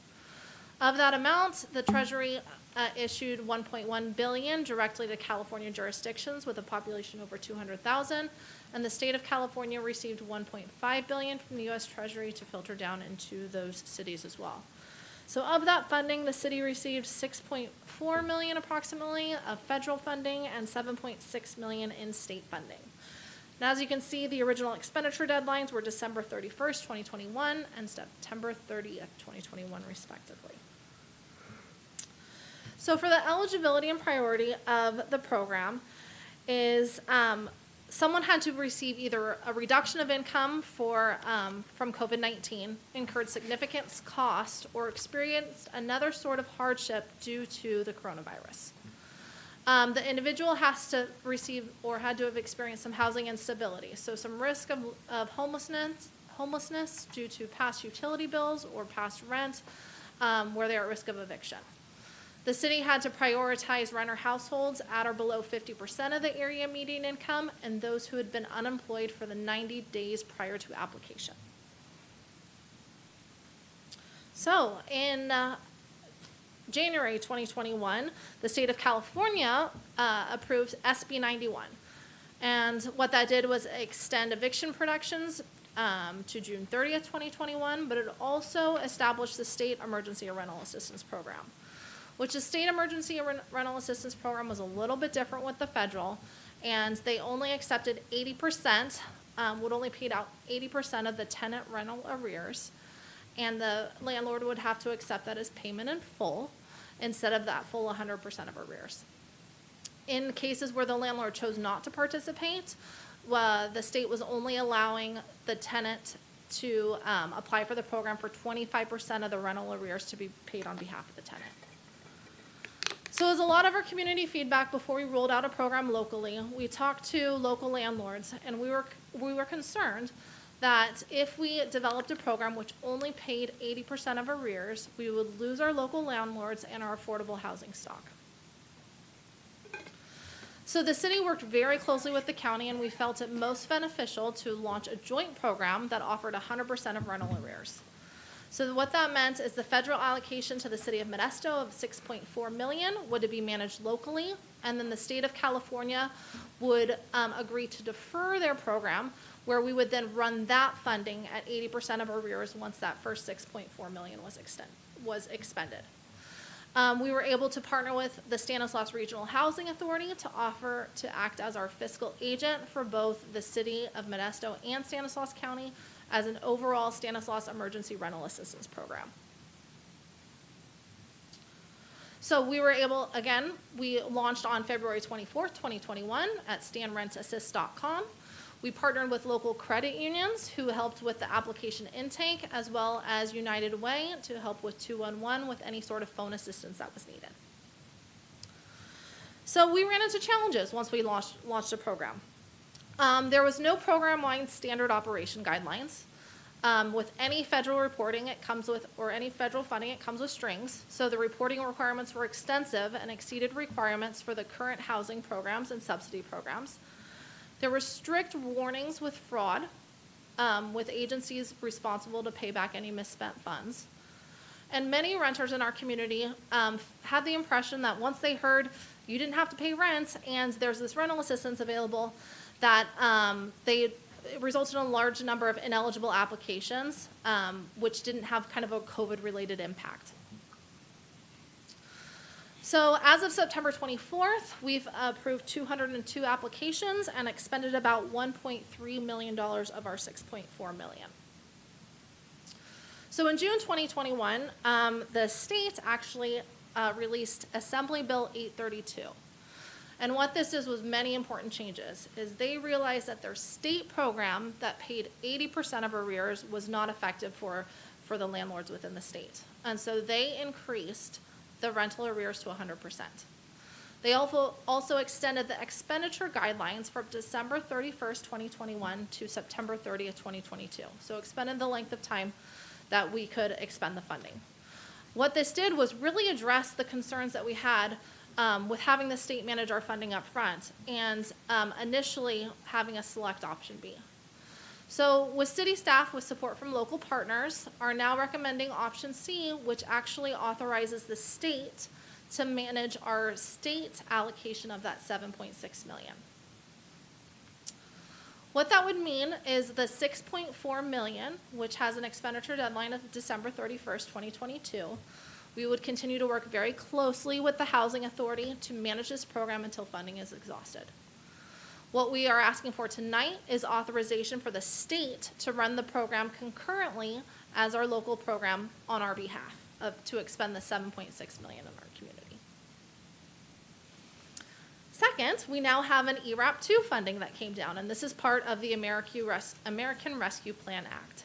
Of that amount, the Treasury issued $1.1 billion directly to California jurisdictions with a population over 200,000, and the state of California received $1.5 billion from the U.S. Treasury to filter down into those cities as well. So of that funding, the city received $6.4 million approximately of federal funding and $7.6 million in state funding. And as you can see, the original expenditure deadlines were December 31st, 2021 and September 30th, 2021 respectively. So for the eligibility and priority of the program is someone had to receive either a reduction of income from COVID-19, incurred significant cost, or experienced another sort of hardship due to the coronavirus. The individual has to receive or had to have experienced some housing instability, so some risk of homelessness due to past utility bills or past rent where they're at risk of eviction. The city had to prioritize renter households at or below 50% of the area median income and those who had been unemployed for the 90 days prior to application. So in January 2021, the state of California approved SB 91. And what that did was extend eviction protections to June 30th, 2021, but it also established the State Emergency Rental Assistance Program, which the State Emergency Rental Assistance Program was a little bit different with the federal, and they only accepted 80%, would only pay out 80% of the tenant rental arrears, and the landlord would have to accept that as payment in full instead of that full 100% of arrears. In cases where the landlord chose not to participate, the state was only allowing the tenant to apply for the program for 25% of the rental arrears to be paid on behalf of the tenant. So as a lot of our community feedback before we rolled out a program locally, we talked to local landlords, and we were concerned that if we developed a program which only paid 80% of arrears, we would lose our local landlords and our affordable housing stock. So the city worked very closely with the county, and we felt it most beneficial to launch a joint program that offered 100% of rental arrears. So what that meant is the federal allocation to the City of Modesto of $6.4 million would be managed locally, and then the state of California would agree to defer their program, where we would then run that funding at 80% of arrears once that first $6.4 million was expended. We were able to partner with the Stanislaus Regional Housing Authority to act as our fiscal agent for both the City of Modesto and Stanislaus County as an overall Stanislaus Emergency Rental Assistance Program. So we were able, again, we launched on February 24th, 2021 at stanrentassist.com. We partnered with local credit unions who helped with the application intake, as well as United Way to help with 211 with any sort of phone assistance that was needed. So we ran into challenges once we launched the program. There was no program-wide standard operation guidelines. With any federal reporting, it comes with, or any federal funding, it comes with strings. So the reporting requirements were extensive and exceeded requirements for the current housing programs and subsidy programs. There were strict warnings with fraud, with agencies responsible to pay back any misspent funds. And many renters in our community had the impression that once they heard you didn't have to pay rent and there's this rental assistance available, that it resulted in a large number of ineligible applications, which didn't have kind of a COVID-related impact. So as of September 24th, we've approved 202 applications and expended about $1.3 million of our $6.4 million. So in June 2021, the state actually released Assembly Bill 832. And what this is was many important changes, is they realized that their state program that paid 80% of arrears was not effective for the landlords within the state. And so they increased the rental arrears to 100%. They also extended the expenditure guidelines from December 31st, 2021 to September 30th, 2022. So expanded the length of time that we could expend the funding. What this did was really address the concerns that we had with having the state manage our funding up front and initially having a select option B. So with city staff with support from local partners are now recommending option C, which actually authorizes the state to manage our state allocation of that $7.6 million. What that would mean is the $6.4 million, which has an expenditure deadline of December 31st, 2022, we would continue to work very closely with the Housing Authority to manage this program until funding is exhausted. What we are asking for tonight is authorization for the state to run the program concurrently as our local program on our behalf to expend the $7.6 million in our community. Second, we now have an ERAP 2 funding that came down, and this is part of the American Rescue Plan Act.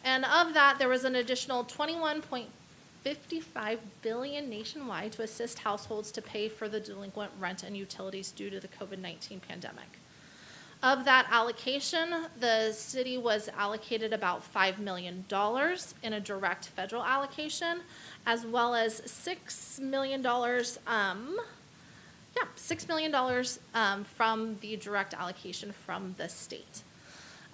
And of that, there was an additional $21.55 billion nationwide to assist households to pay for the delinquent rent and utilities due to the COVID-19 pandemic. Of that allocation, the city was allocated about $5 million in a direct federal allocation, as well as $6 million, $6 million from the direct allocation from the state.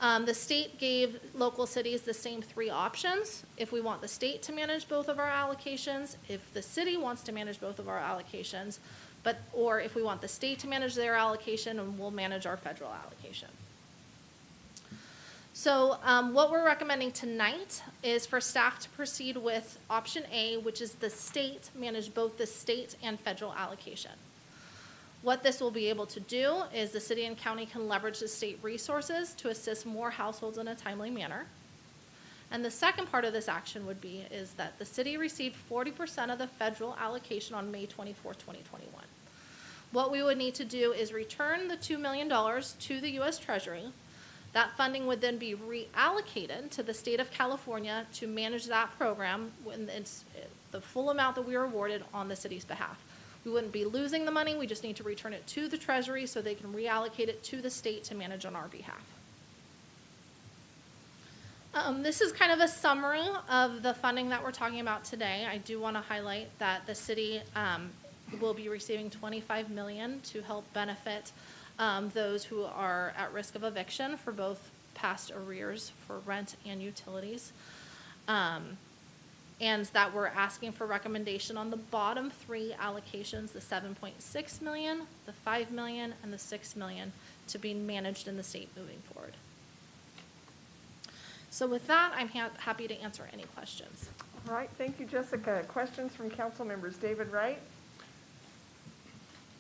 The state gave local cities the same 3 options. If we want the state to manage both of our allocations, if the city wants to manage both of our allocations, or if we want the state to manage their allocation and we'll manage our federal allocation. So what we're recommending tonight is for staff to proceed with option A, which is the state manage both the state and federal allocation. What this will be able to do is the city and county can leverage the state resources to assist more households in a timely manner. And the second part of this action would be is that the city received 40% of the federal allocation on May 24, 2021. What we would need to do is return the $2 million to the U.S. Treasury. That funding would then be reallocated to the state of California to manage that program when it's the full amount that we were awarded on the city's behalf. We wouldn't be losing the money, we just need to return it to the Treasury so they can reallocate it to the state to manage on our behalf. This is kind of a summary of the funding that we're talking about today. I do want to highlight that the city will be receiving $25 million to help benefit those who are at risk of eviction for both past arrears for rent and utilities. And that we're asking for recommendation on the bottom 3 allocations, the $7.6 million, the $5 million, and the $6 million to be managed in the state moving forward. So with that, I'm happy to answer any questions. All right, thank you, Jessica. Questions from council members. David Wright?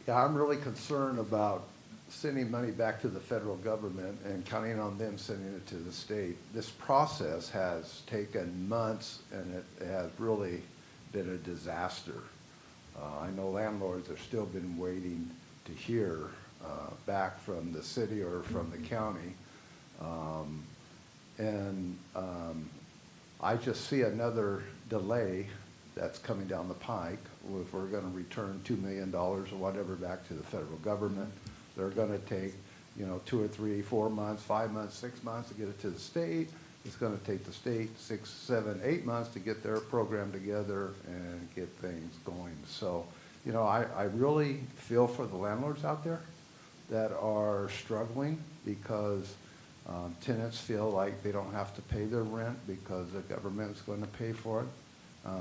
Yeah, I'm really concerned about sending money back to the federal government and counting on them sending it to the state. This process has taken months and it has really been a disaster. I know landlords have still been waiting to hear back from the city or from the county. I just see another delay that's coming down the pike. If we're going to return $2 million or whatever back to the federal government, they're going to take, 2 or 3, 4 months, 5 months, 6 months to get it to the state. It's going to take the state 6, 7, 8 months to get their program together and get things going. So, I really feel for the landlords out there that are struggling because tenants feel like they don't have to pay their rent because the government's going to pay for it.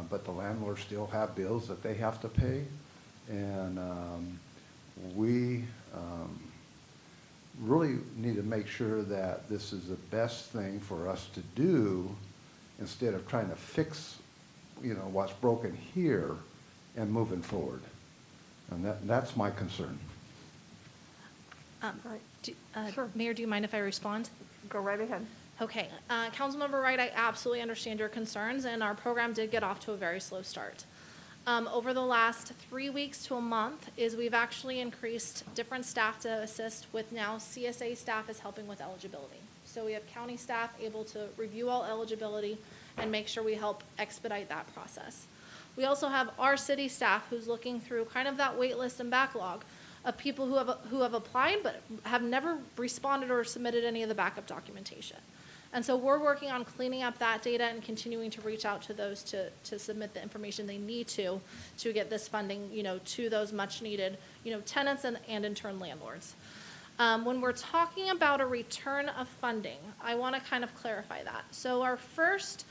But the landlords still have bills that they have to pay. And we really need to make sure that this is the best thing for us to do instead of trying to fix, what's broken here and moving forward. And that's my concern. Sure. Mayor, do you mind if I respond? Go right ahead. Okay, Councilmember Wright, I absolutely understand your concerns, and our program did get off to a very slow start. Over the last 3 weeks to a month we've actually increased different staff to assist with now CSA staff is helping with eligibility. So we have county staff able to review all eligibility and make sure we help expedite that process. We also have our city staff who's looking through kind of that wait list and backlog of people who have applied but have never responded or submitted any of the backup documentation. And so we're working on cleaning up that data and continuing to reach out to those to submit the information they need to get this funding, to those much needed, tenants and in turn landlords. When we're talking about a return of funding, I want to kind of clarify that. So our first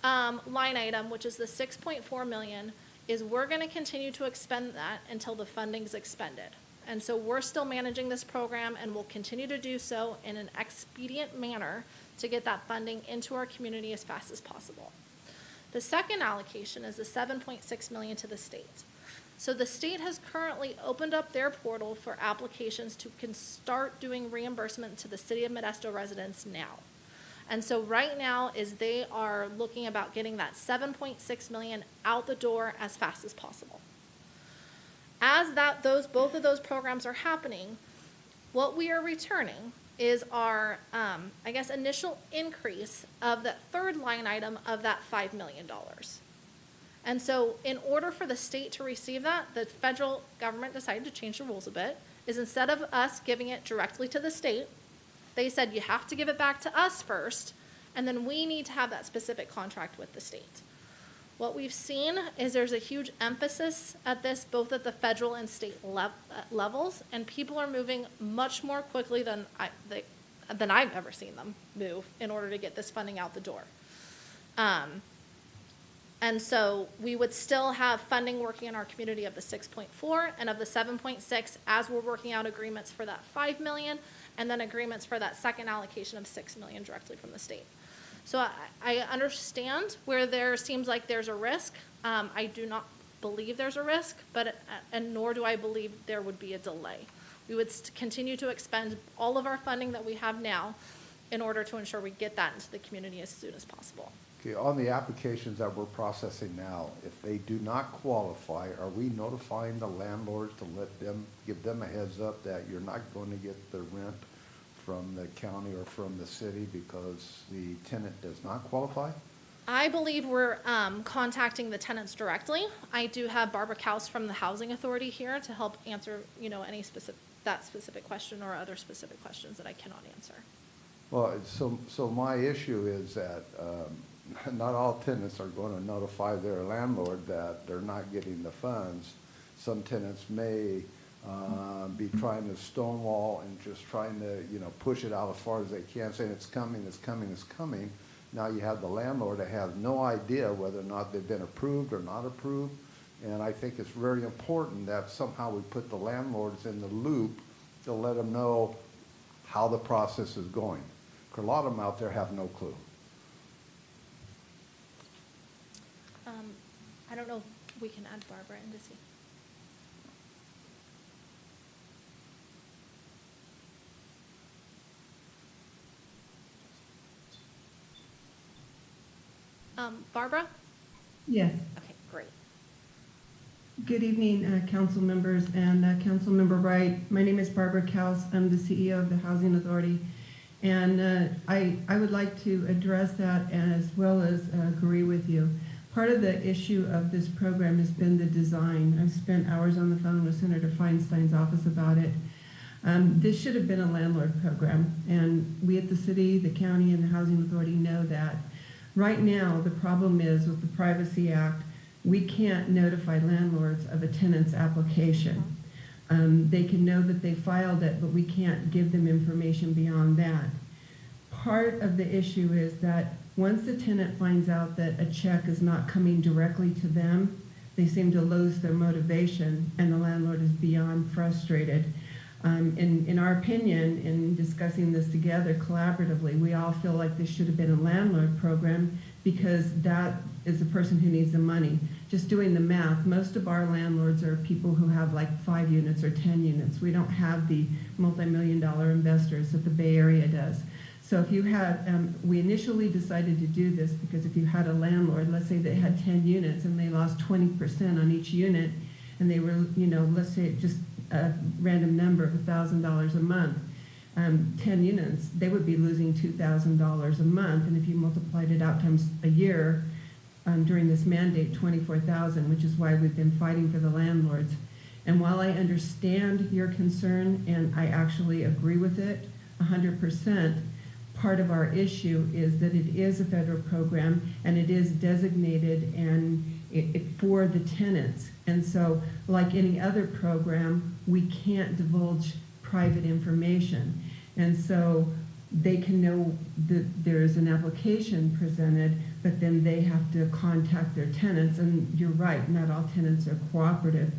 line item, which is the $6.4 million, is we're going to continue to expend that until the funding's expended. And so we're still managing this program and will continue to do so in an expedient manner to get that funding into our community as fast as possible. The second allocation is the $7.6 million to the state. So the state has currently opened up their portal for applications to can start doing reimbursement to the City of Modesto residents now. And so right now is they are looking about getting that 7.6 million out the door as fast as possible. As both of those programs are happening, what we are returning is our, I guess, initial increase of that third line item of that $5 million. And so in order for the state to receive that, the federal government decided to change the rules a bit, is instead of us giving it directly to the state, they said you have to give it back to us first, and then we need to have that specific contract with the state. What we've seen is there's a huge emphasis at this, both at the federal and state levels, and people are moving much more quickly than I've ever seen them move in order to get this funding out the door. And so we would still have funding working in our community of the 6.4 and of the 7.6 as we're working out agreements for that 5 million and then agreements for that second allocation of 6 million directly from the state. So I understand where there seems like there's a risk. I do not believe there's a risk, and nor do I believe there would be a delay. We would continue to expend all of our funding that we have now in order to ensure we get that into the community as soon as possible. Okay, on the applications that we're processing now, if they do not qualify, are we notifying the landlords to give them a heads up that you're not going to get the rent from the county or from the city because the tenant does not qualify? I believe we're contacting the tenants directly. I do have Barbara Kaus from the Housing Authority here to help answer, any specific question or other specific questions that I cannot answer. Well, so my issue is that not all tenants are going to notify their landlord that they're not getting the funds. Some tenants may be trying to stonewall and just trying to, push it out as far as they can, saying it's coming, it's coming, it's coming. Now you have the landlord that has no idea whether or not they've been approved or not approved. And I think it's very important that somehow we put the landlords in the loop to let them know how the process is going. Because a lot of them out there have no clue. I don't know if we can add Barbara in to see. Barbara? Yes. Okay, great. Good evening, council members and council member Wright. My name is Barbara Kaus. I'm the CEO of the Housing Authority. And I would like to address that as well as agree with you. Part of the issue of this program has been the design. I've spent hours on the phone with Senator Feinstein's office about it. This should have been a landlord program, and we at the city, the county, and the Housing Authority know that. Right now, the problem is with the Privacy Act, we can't notify landlords of a tenant's application. They can know that they filed it, but we can't give them information beyond that. Part of the issue is that once the tenant finds out that a check is not coming directly to them, they seem to lose their motivation, and the landlord is beyond frustrated. In our opinion, in discussing this together collaboratively, we all feel like this should have been a landlord program because that is the person who needs the money. Just doing the math, most of our landlords are people who have like 5 units or 10 units. We don't have the multi-million-dollar investors that the Bay Area does. So if you had, we initially decided to do this because if you had a landlord, let's say they had 10 units and they lost 20% on each unit, and they were, let's say just a random number of $1,000 a month, 10 units, they would be losing $2,000 a month. And if you multiplied it out times a year during this mandate, 24,000, which is why we've been fighting for the landlords. And while I understand your concern, and I actually agree with it 100%, part of our issue is that it is a federal program and it is designated and for the tenants. And so like any other program, we can't divulge private information. And so they can know that there's an application presented, but then they have to contact their tenants. And you're right, not all tenants are cooperative.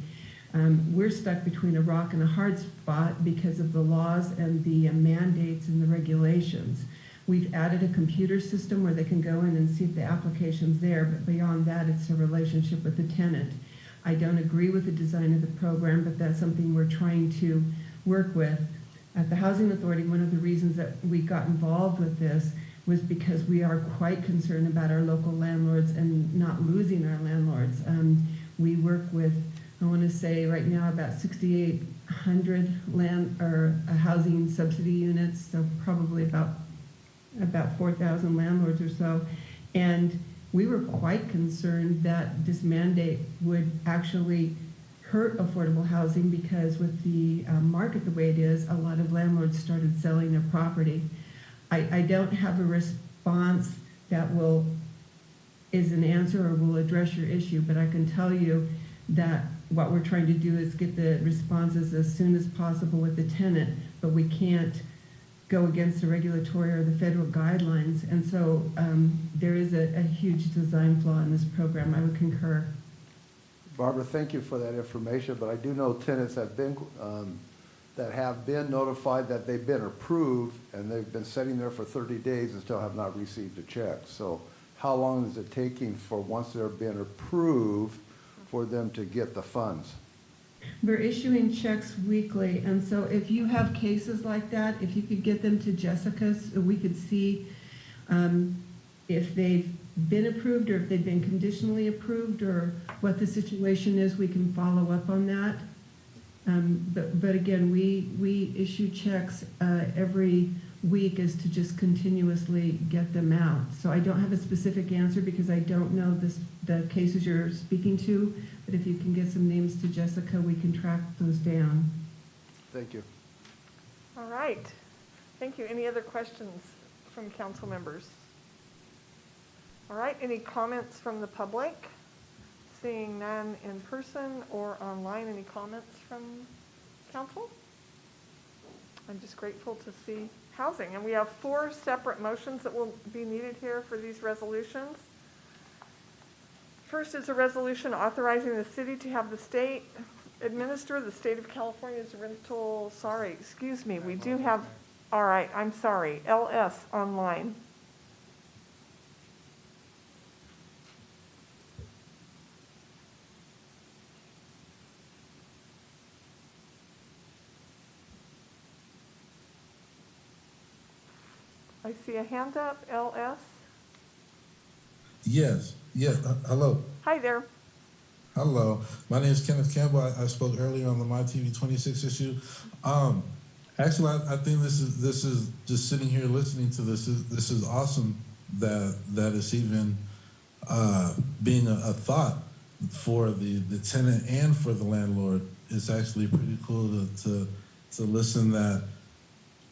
We're stuck between a rock and a hard spot because of the laws and the mandates and the regulations. We've added a computer system where they can go in and see if the application's there, but beyond that, it's a relationship with the tenant. I don't agree with the design of the program, but that's something we're trying to work with. At the Housing Authority, one of the reasons that we got involved with this was because we are quite concerned about our local landlords and not losing our landlords. We work with, I want to say right now, about 6,800 housing subsidy units, so probably about 4,000 landlords or so. And we were quite concerned that this mandate would actually hurt affordable housing, because with the market the way it is, a lot of landlords started selling their property. I don't have a response that is an answer or will address your issue, but I can tell you that what we're trying to do is get the responses as soon as possible with the tenant, but we can't go against the regulatory or the federal guidelines. And so there is a huge design flaw in this program. I would concur. Barbara, thank you for that information, but I do know tenants have been notified that they've been approved, and they've been sitting there for 30 days and still have not received a check. So how long is it taking for, once they're been approved, for them to get the funds? We're issuing checks weekly, and so if you have cases like that, if you could get them to Jessica, so we could see if they've been approved or if they've been conditionally approved or what the situation is, we can follow up on that. But again, we issue checks every week as to just continuously get them out. So I don't have a specific answer because I don't know the cases you're speaking to, but if you can get some names to Jessica, we can track those down. Thank you. All right. Thank you. Any other questions from council members? All right. Any comments from the public? Seeing none in person or online, any comments from council? I'm just grateful to see housing. And we have 4 separate motions that will be needed here for these resolutions. First is a resolution authorizing the city to have the state administer the state of California's rental, we do have, all right, I'm sorry, LS online. I see a hand up, LS. Yes. Hello. Hi there. Hello. My name is Kenneth Campbell. I spoke earlier on the MyTV 26 issue. Actually, I think this is just sitting here listening to this. This is awesome that it's even being a thought for the tenant and for the landlord. It's actually pretty cool to listen that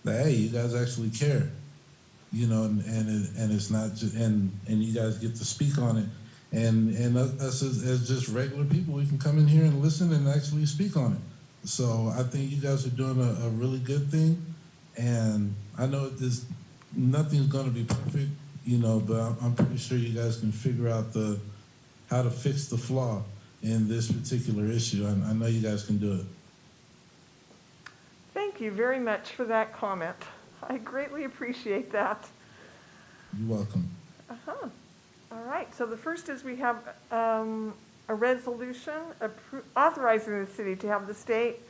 hey, you guys actually care. And it's not just, and you guys get to speak on it, and us as just regular people, we can come in here and listen and actually speak on it. So I think you guys are doing a really good thing, and I know nothing's going to be perfect, but I'm pretty sure you guys can figure out how to fix the flaw in this particular issue. I know you guys can do it. Thank you very much for that comment. I greatly appreciate that. You're welcome. All right, so the first is we have a resolution authorizing the city to have the state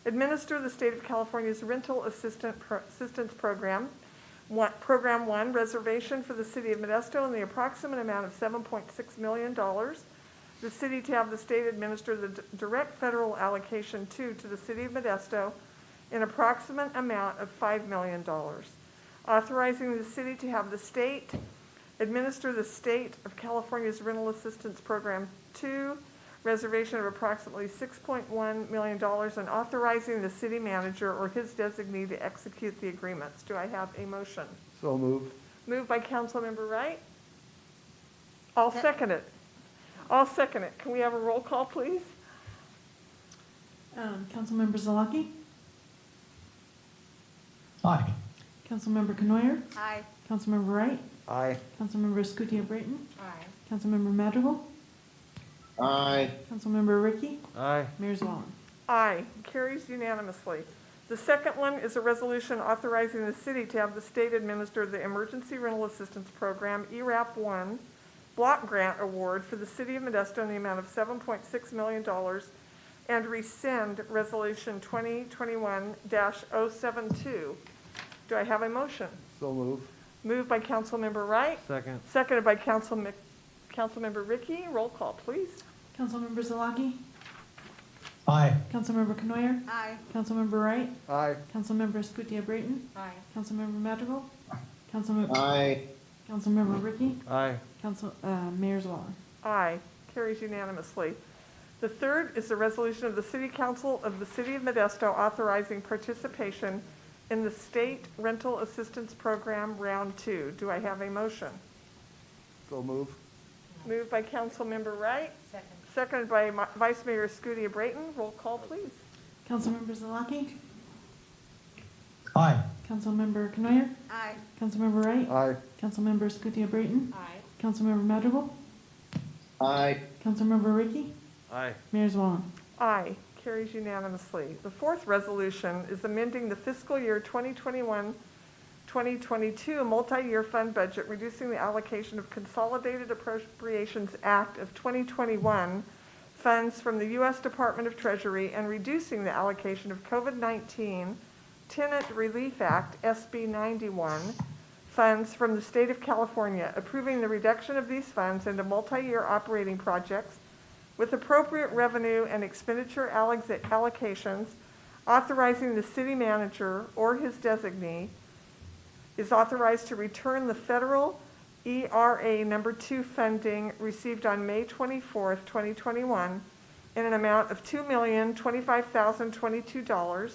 administer the state of California's rental assistance program. Program 1, reservation for the city of Modesto in the approximate amount of $7.6 million. The city to have the state administer the direct federal allocation 2 to the city of Modesto in approximate amount of $5 million. Authorizing the city to have the state administer the state of California's rental assistance program 2, reservation of approximately $6.1 million, and authorizing the city manager or his designee to execute the agreements. Do I have a motion? So moved. Moved by Councilmember Wright. I'll second it. I'll second it. Can we have a roll call, please? Councilmember Zalaki? Aye. Councilmember Canoyer? Aye. Councilmember Wright? Aye. Councilmember Escutia-Brayton? Aye. Councilmember Madrigal? Aye. Councilmember Ricky? Aye. Mayor Zwallen? Aye. Carries unanimously. The second one is a resolution authorizing the city to have the state administer the Emergency Rental Assistance Program, ERAP 1, block grant award for the City of Modesto in the amount of $7.6 million and rescind Resolution 2021-072. Do I have a motion? So move. Moved by Councilmember Wright. Second. Seconded by Councilmember Ricky. Roll call, please. Councilmember Zalaki? Aye. Councilmember Canoyer? Aye. Councilmember Wright? Aye. Councilmember Scutia Brayton? Aye. Councilmember Madrigal? Councilmember Aye. Councilmember Ricky? Aye. Mayor Zwallen? Aye. Carries unanimously. The third is the resolution of the City Council of the City of Modesto authorizing participation in the State Rental Assistance Program Round 2. Do I have a motion? So move. Moved by Councilmember Wright. Second. Seconded by Vice Mayor Scutia Brayton. Roll call, please. Councilmember Zalaki? Aye. Councilmember Canoyer? Aye. Councilmember Wright? Aye. Councilmember Scutia Brayton? Aye. Councilmember Madrigal? Aye. Councilmember Ricky? Aye. Mayor Zwallen? Aye. Carries unanimously. The fourth resolution is amending the fiscal year 2021-2022 multi-year fund budget, reducing the allocation of Consolidated Appropriations Act of 2021 funds from the U.S. Department of Treasury and reducing the allocation of COVID-19 Tenant Relief Act, SB 91, funds from the state of California, approving the reduction of these funds into multi-year operating projects with appropriate revenue and expenditure allocations, authorizing the city manager or his designee is authorized to return the federal ERA number 2 funding received on May 24th, 2021 in an amount of $2,025,022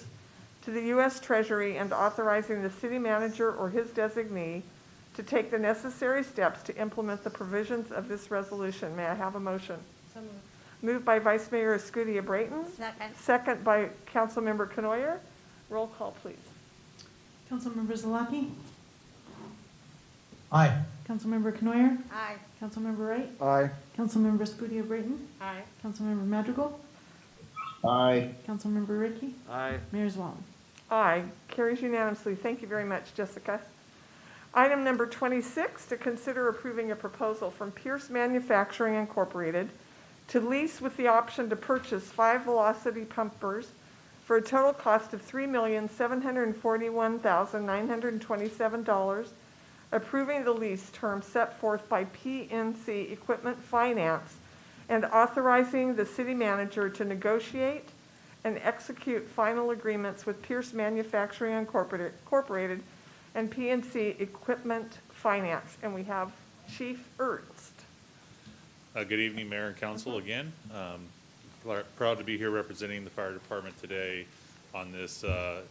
to the U.S. Treasury and authorizing the city manager or his designee to take the necessary steps to implement the provisions of this resolution. May I have a motion? So moved. Moved by Vice Mayor Scutia Brayton. Second. Second by Councilmember Canoyer. Roll call, please. Councilmember Zalaki? Aye. Councilmember Canoyer? Aye. Councilmember Wright? Aye. Councilmember Scutia Brayton? Aye. Councilmember Madrigal? Aye. Councilmember Ricky? Aye. Mayor Zwallen? Aye. Carries unanimously. Thank you very much, Jessica. Item number 26, to consider approving a proposal from Pierce Manufacturing Incorporated to lease with the option to purchase 5 velocity pumpers for a total cost of $3,741,927, approving the lease term set forth by PNC Equipment Finance and authorizing the city manager to negotiate and execute final agreements with Pierce Manufacturing Incorporated and PNC Equipment Finance. And we have Chief Ernst. Good evening, Mayor and Council again. Proud to be here representing the fire department today on this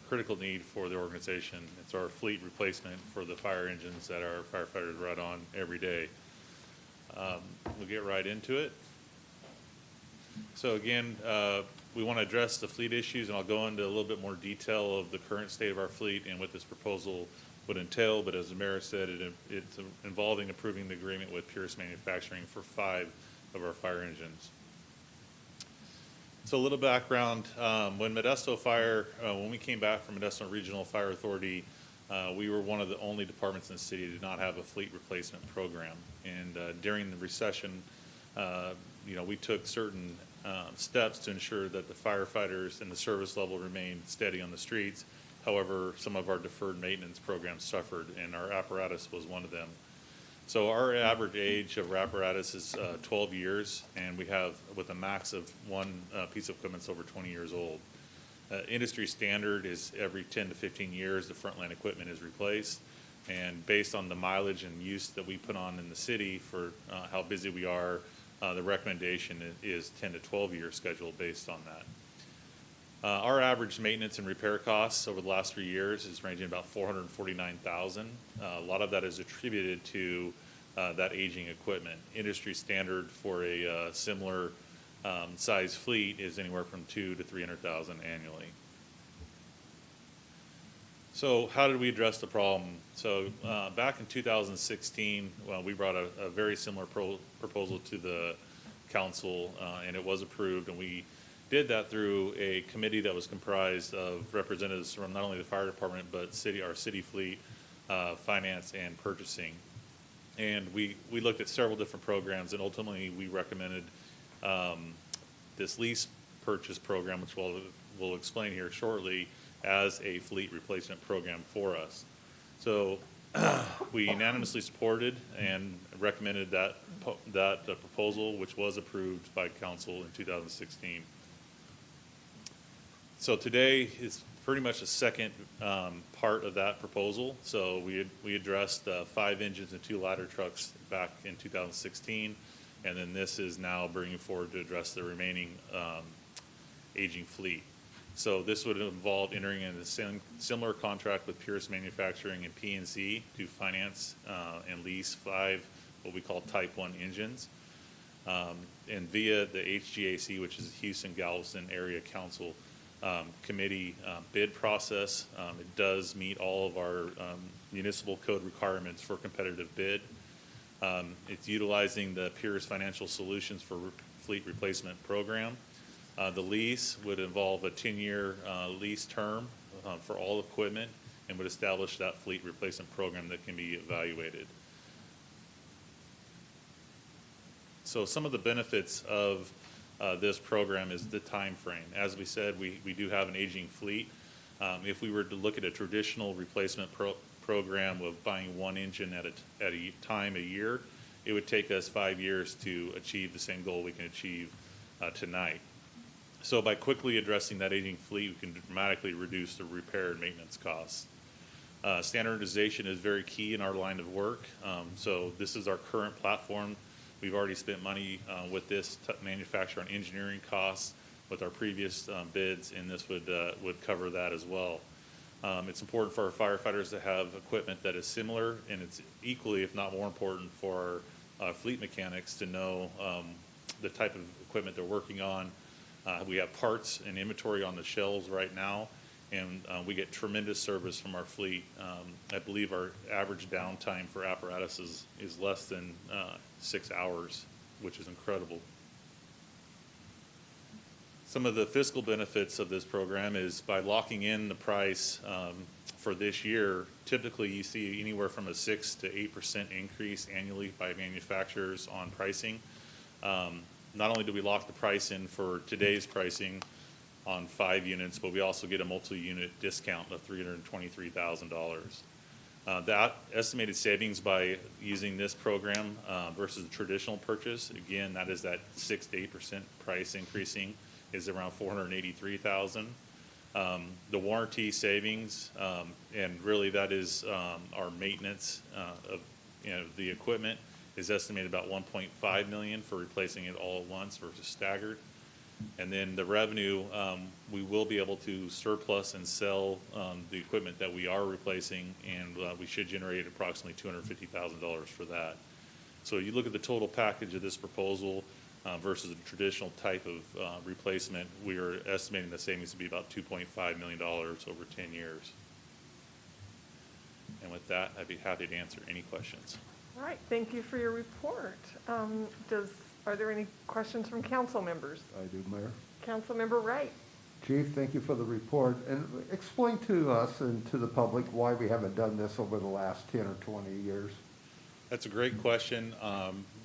critical need for the organization. It's our fleet replacement for the fire engines that our firefighters run on every day. We'll get right into it. So again, we want to address the fleet issues, and I'll go into a little bit more detail of the current state of our fleet and what this proposal would entail. But as the mayor said, it's involving approving the agreement with Pierce Manufacturing for 5 of our fire engines. So a little background, when Modesto Fire, when we came back from Modesto Regional Fire Authority, we were one of the only departments in the city that did not have a fleet replacement program. And during the recession, we took certain steps to ensure that the firefighters and the service level remained steady on the streets. However, some of our deferred maintenance programs suffered, and our apparatus was one of them. So our average age of our apparatus is 12 years, and we have, with a max of one piece of equipment, over 20 years old. Industry standard is every 10 to 15 years, the frontline equipment is replaced. And based on the mileage and use that we put on in the city for how busy we are, the recommendation is 10 to 12 year schedule based on that. Our average maintenance and repair costs over the last 3 years is ranging about $449,000. A lot of that is attributed to that aging equipment. Industry standard for a similar size fleet is anywhere from $200,000 to $300,000 annually. So how did we address the problem? So back in 2016, we brought a very similar proposal to the council, and it was approved, and we did that through a committee that was comprised of representatives from not only the fire department, but our city fleet, finance, and purchasing. And we looked at several different programs, and ultimately we recommended this lease purchase program, which we'll explain here shortly, as a fleet replacement program for us. So we unanimously supported and recommended that proposal, which was approved by council in 2016. So today is pretty much the second part of that proposal. So we addressed 5 engines and 2 ladder trucks back in 2016, and then this is now bringing forward to address the remaining aging fleet. So this would involve entering in a similar contract with Pierce Manufacturing and PNC to finance and lease 5 what we call Type 1 engines. And via the HGAC, which is Houston Galveston Area Council committee bid process, it does meet all of our municipal code requirements for competitive bid. It's utilizing the Pierce Financial Solutions for Fleet Replacement Program. The lease would involve a 10-year lease term for all equipment and would establish that fleet replacement program that can be evaluated. So some of the benefits of this program is the time frame. As we said, we do have an aging fleet. If we were to look at a traditional replacement program of buying 1 engine at a time a year, it would take us 5 years to achieve the same goal we can achieve tonight. So by quickly addressing that aging fleet, we can dramatically reduce the repair and maintenance costs. Standardization is very key in our line of work. So this is our current platform. We've already spent money with this manufacturer on engineering costs with our previous bids, and this would cover that as well. It's important for our firefighters to have equipment that is similar, and it's equally, if not more important, for our fleet mechanics to know the type of equipment they're working on. We have parts and inventory on the shelves right now, and we get tremendous service from our fleet. I believe our average downtime for apparatus is less than 6 hours, which is incredible. Some of the fiscal benefits of this program is by locking in the price for this year, typically you see anywhere from a 6 to 8% increase annually by manufacturers on pricing. Not only do we lock the price in for today's pricing on 5 units, but we also get a multi-unit discount of $323,000. That estimated savings by using this program versus a traditional purchase, again, that is that 6 to 8% price increasing, is around $483,000. The warranty savings, and really that is our maintenance of the equipment, is estimated about $1.5 million for replacing it all at once versus staggered. And then the revenue, we will be able to surplus and sell the equipment that we are replacing, and we should generate approximately $250,000 for that. So you look at the total package of this proposal versus a traditional type of replacement, we are estimating the savings to be about $2.5 million over 10 years. And with that, I'd be happy to answer any questions. All right, thank you for your report. Are there any questions from council members? I do, Mayor. Councilmember Wright. Chief, thank you for the report. And explain to us and to the public why we haven't done this over the last 10 or 20 years. That's a great question.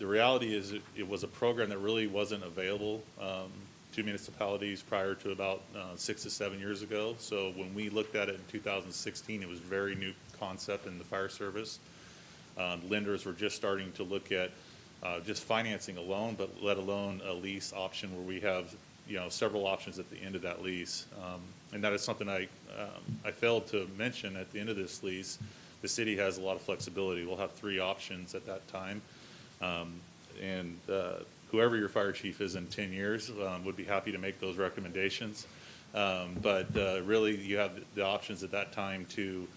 The reality is it was a program that really wasn't available to municipalities prior to about 6 to 7 years ago. So when we looked at it in 2016, it was a very new concept in the fire service. Lenders were just starting to look at just financing a loan, but let alone a lease option where we have several options at the end of that lease. And that is something I failed to mention at the end of this lease. The city has a lot of flexibility. We'll have 3 options at that time. And whoever your fire chief is in 10 years would be happy to make those recommendations. But really, you have the options at that time to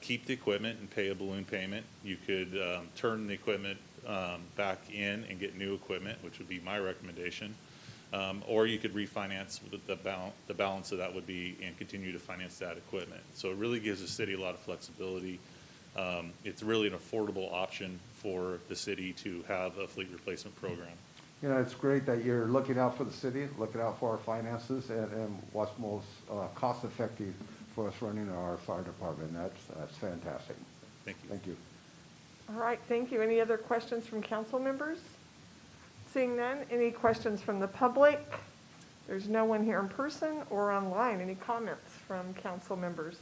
keep the equipment and pay a balloon payment. You could turn the equipment back in and get new equipment, which would be my recommendation. Or you could refinance with the balance of that would be and continue to finance that equipment. So it really gives the city a lot of flexibility. It's really an affordable option for the city to have a fleet replacement program. It's great that you're looking out for the city, looking out for our finances, and what's most cost effective for us running our fire department. That's fantastic. Thank you. Thank you. All right, thank you. Any other questions from council members? Seeing none, any questions from the public? There's no one here in person or online. Any comments from council members?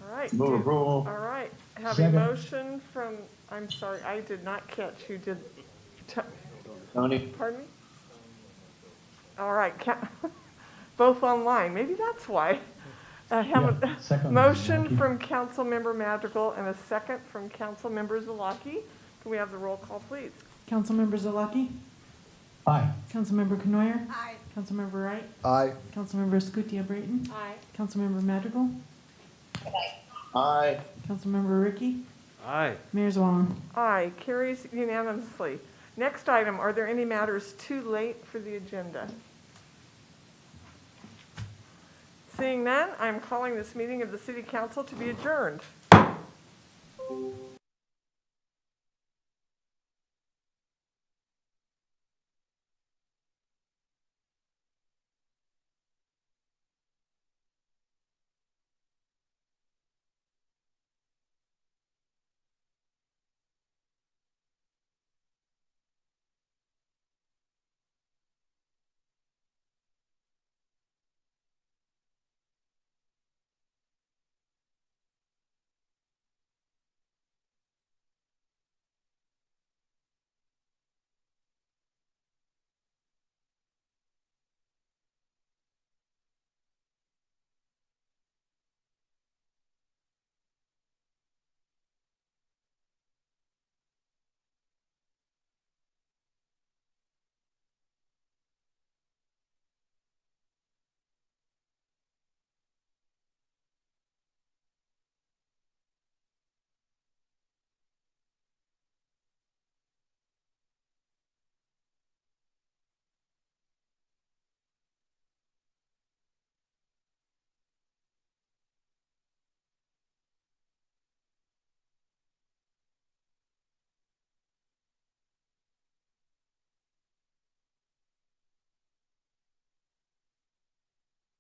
All right. Move approval. All right. Have a Second. motion from, I'm sorry, I did not catch who did. Tony. Pardon me? All right, both online. Maybe that's why. I have Yeah, a second, motion Zalaki. from Councilmember Madrigal and a second from Councilmember Zalaki. Can we have the roll call, please? Councilmember Zalaki? Aye. Councilmember Canoyer? Aye. Councilmember Wright? Aye. Councilmember Scutia Brayton? Aye. Councilmember Madrigal? Aye. Councilmember Ricky? Aye. Mayor Zwallen? Aye, carries unanimously. Next item, are there any matters too late for the agenda? Seeing none, I'm calling this meeting of the City Council to be adjourned.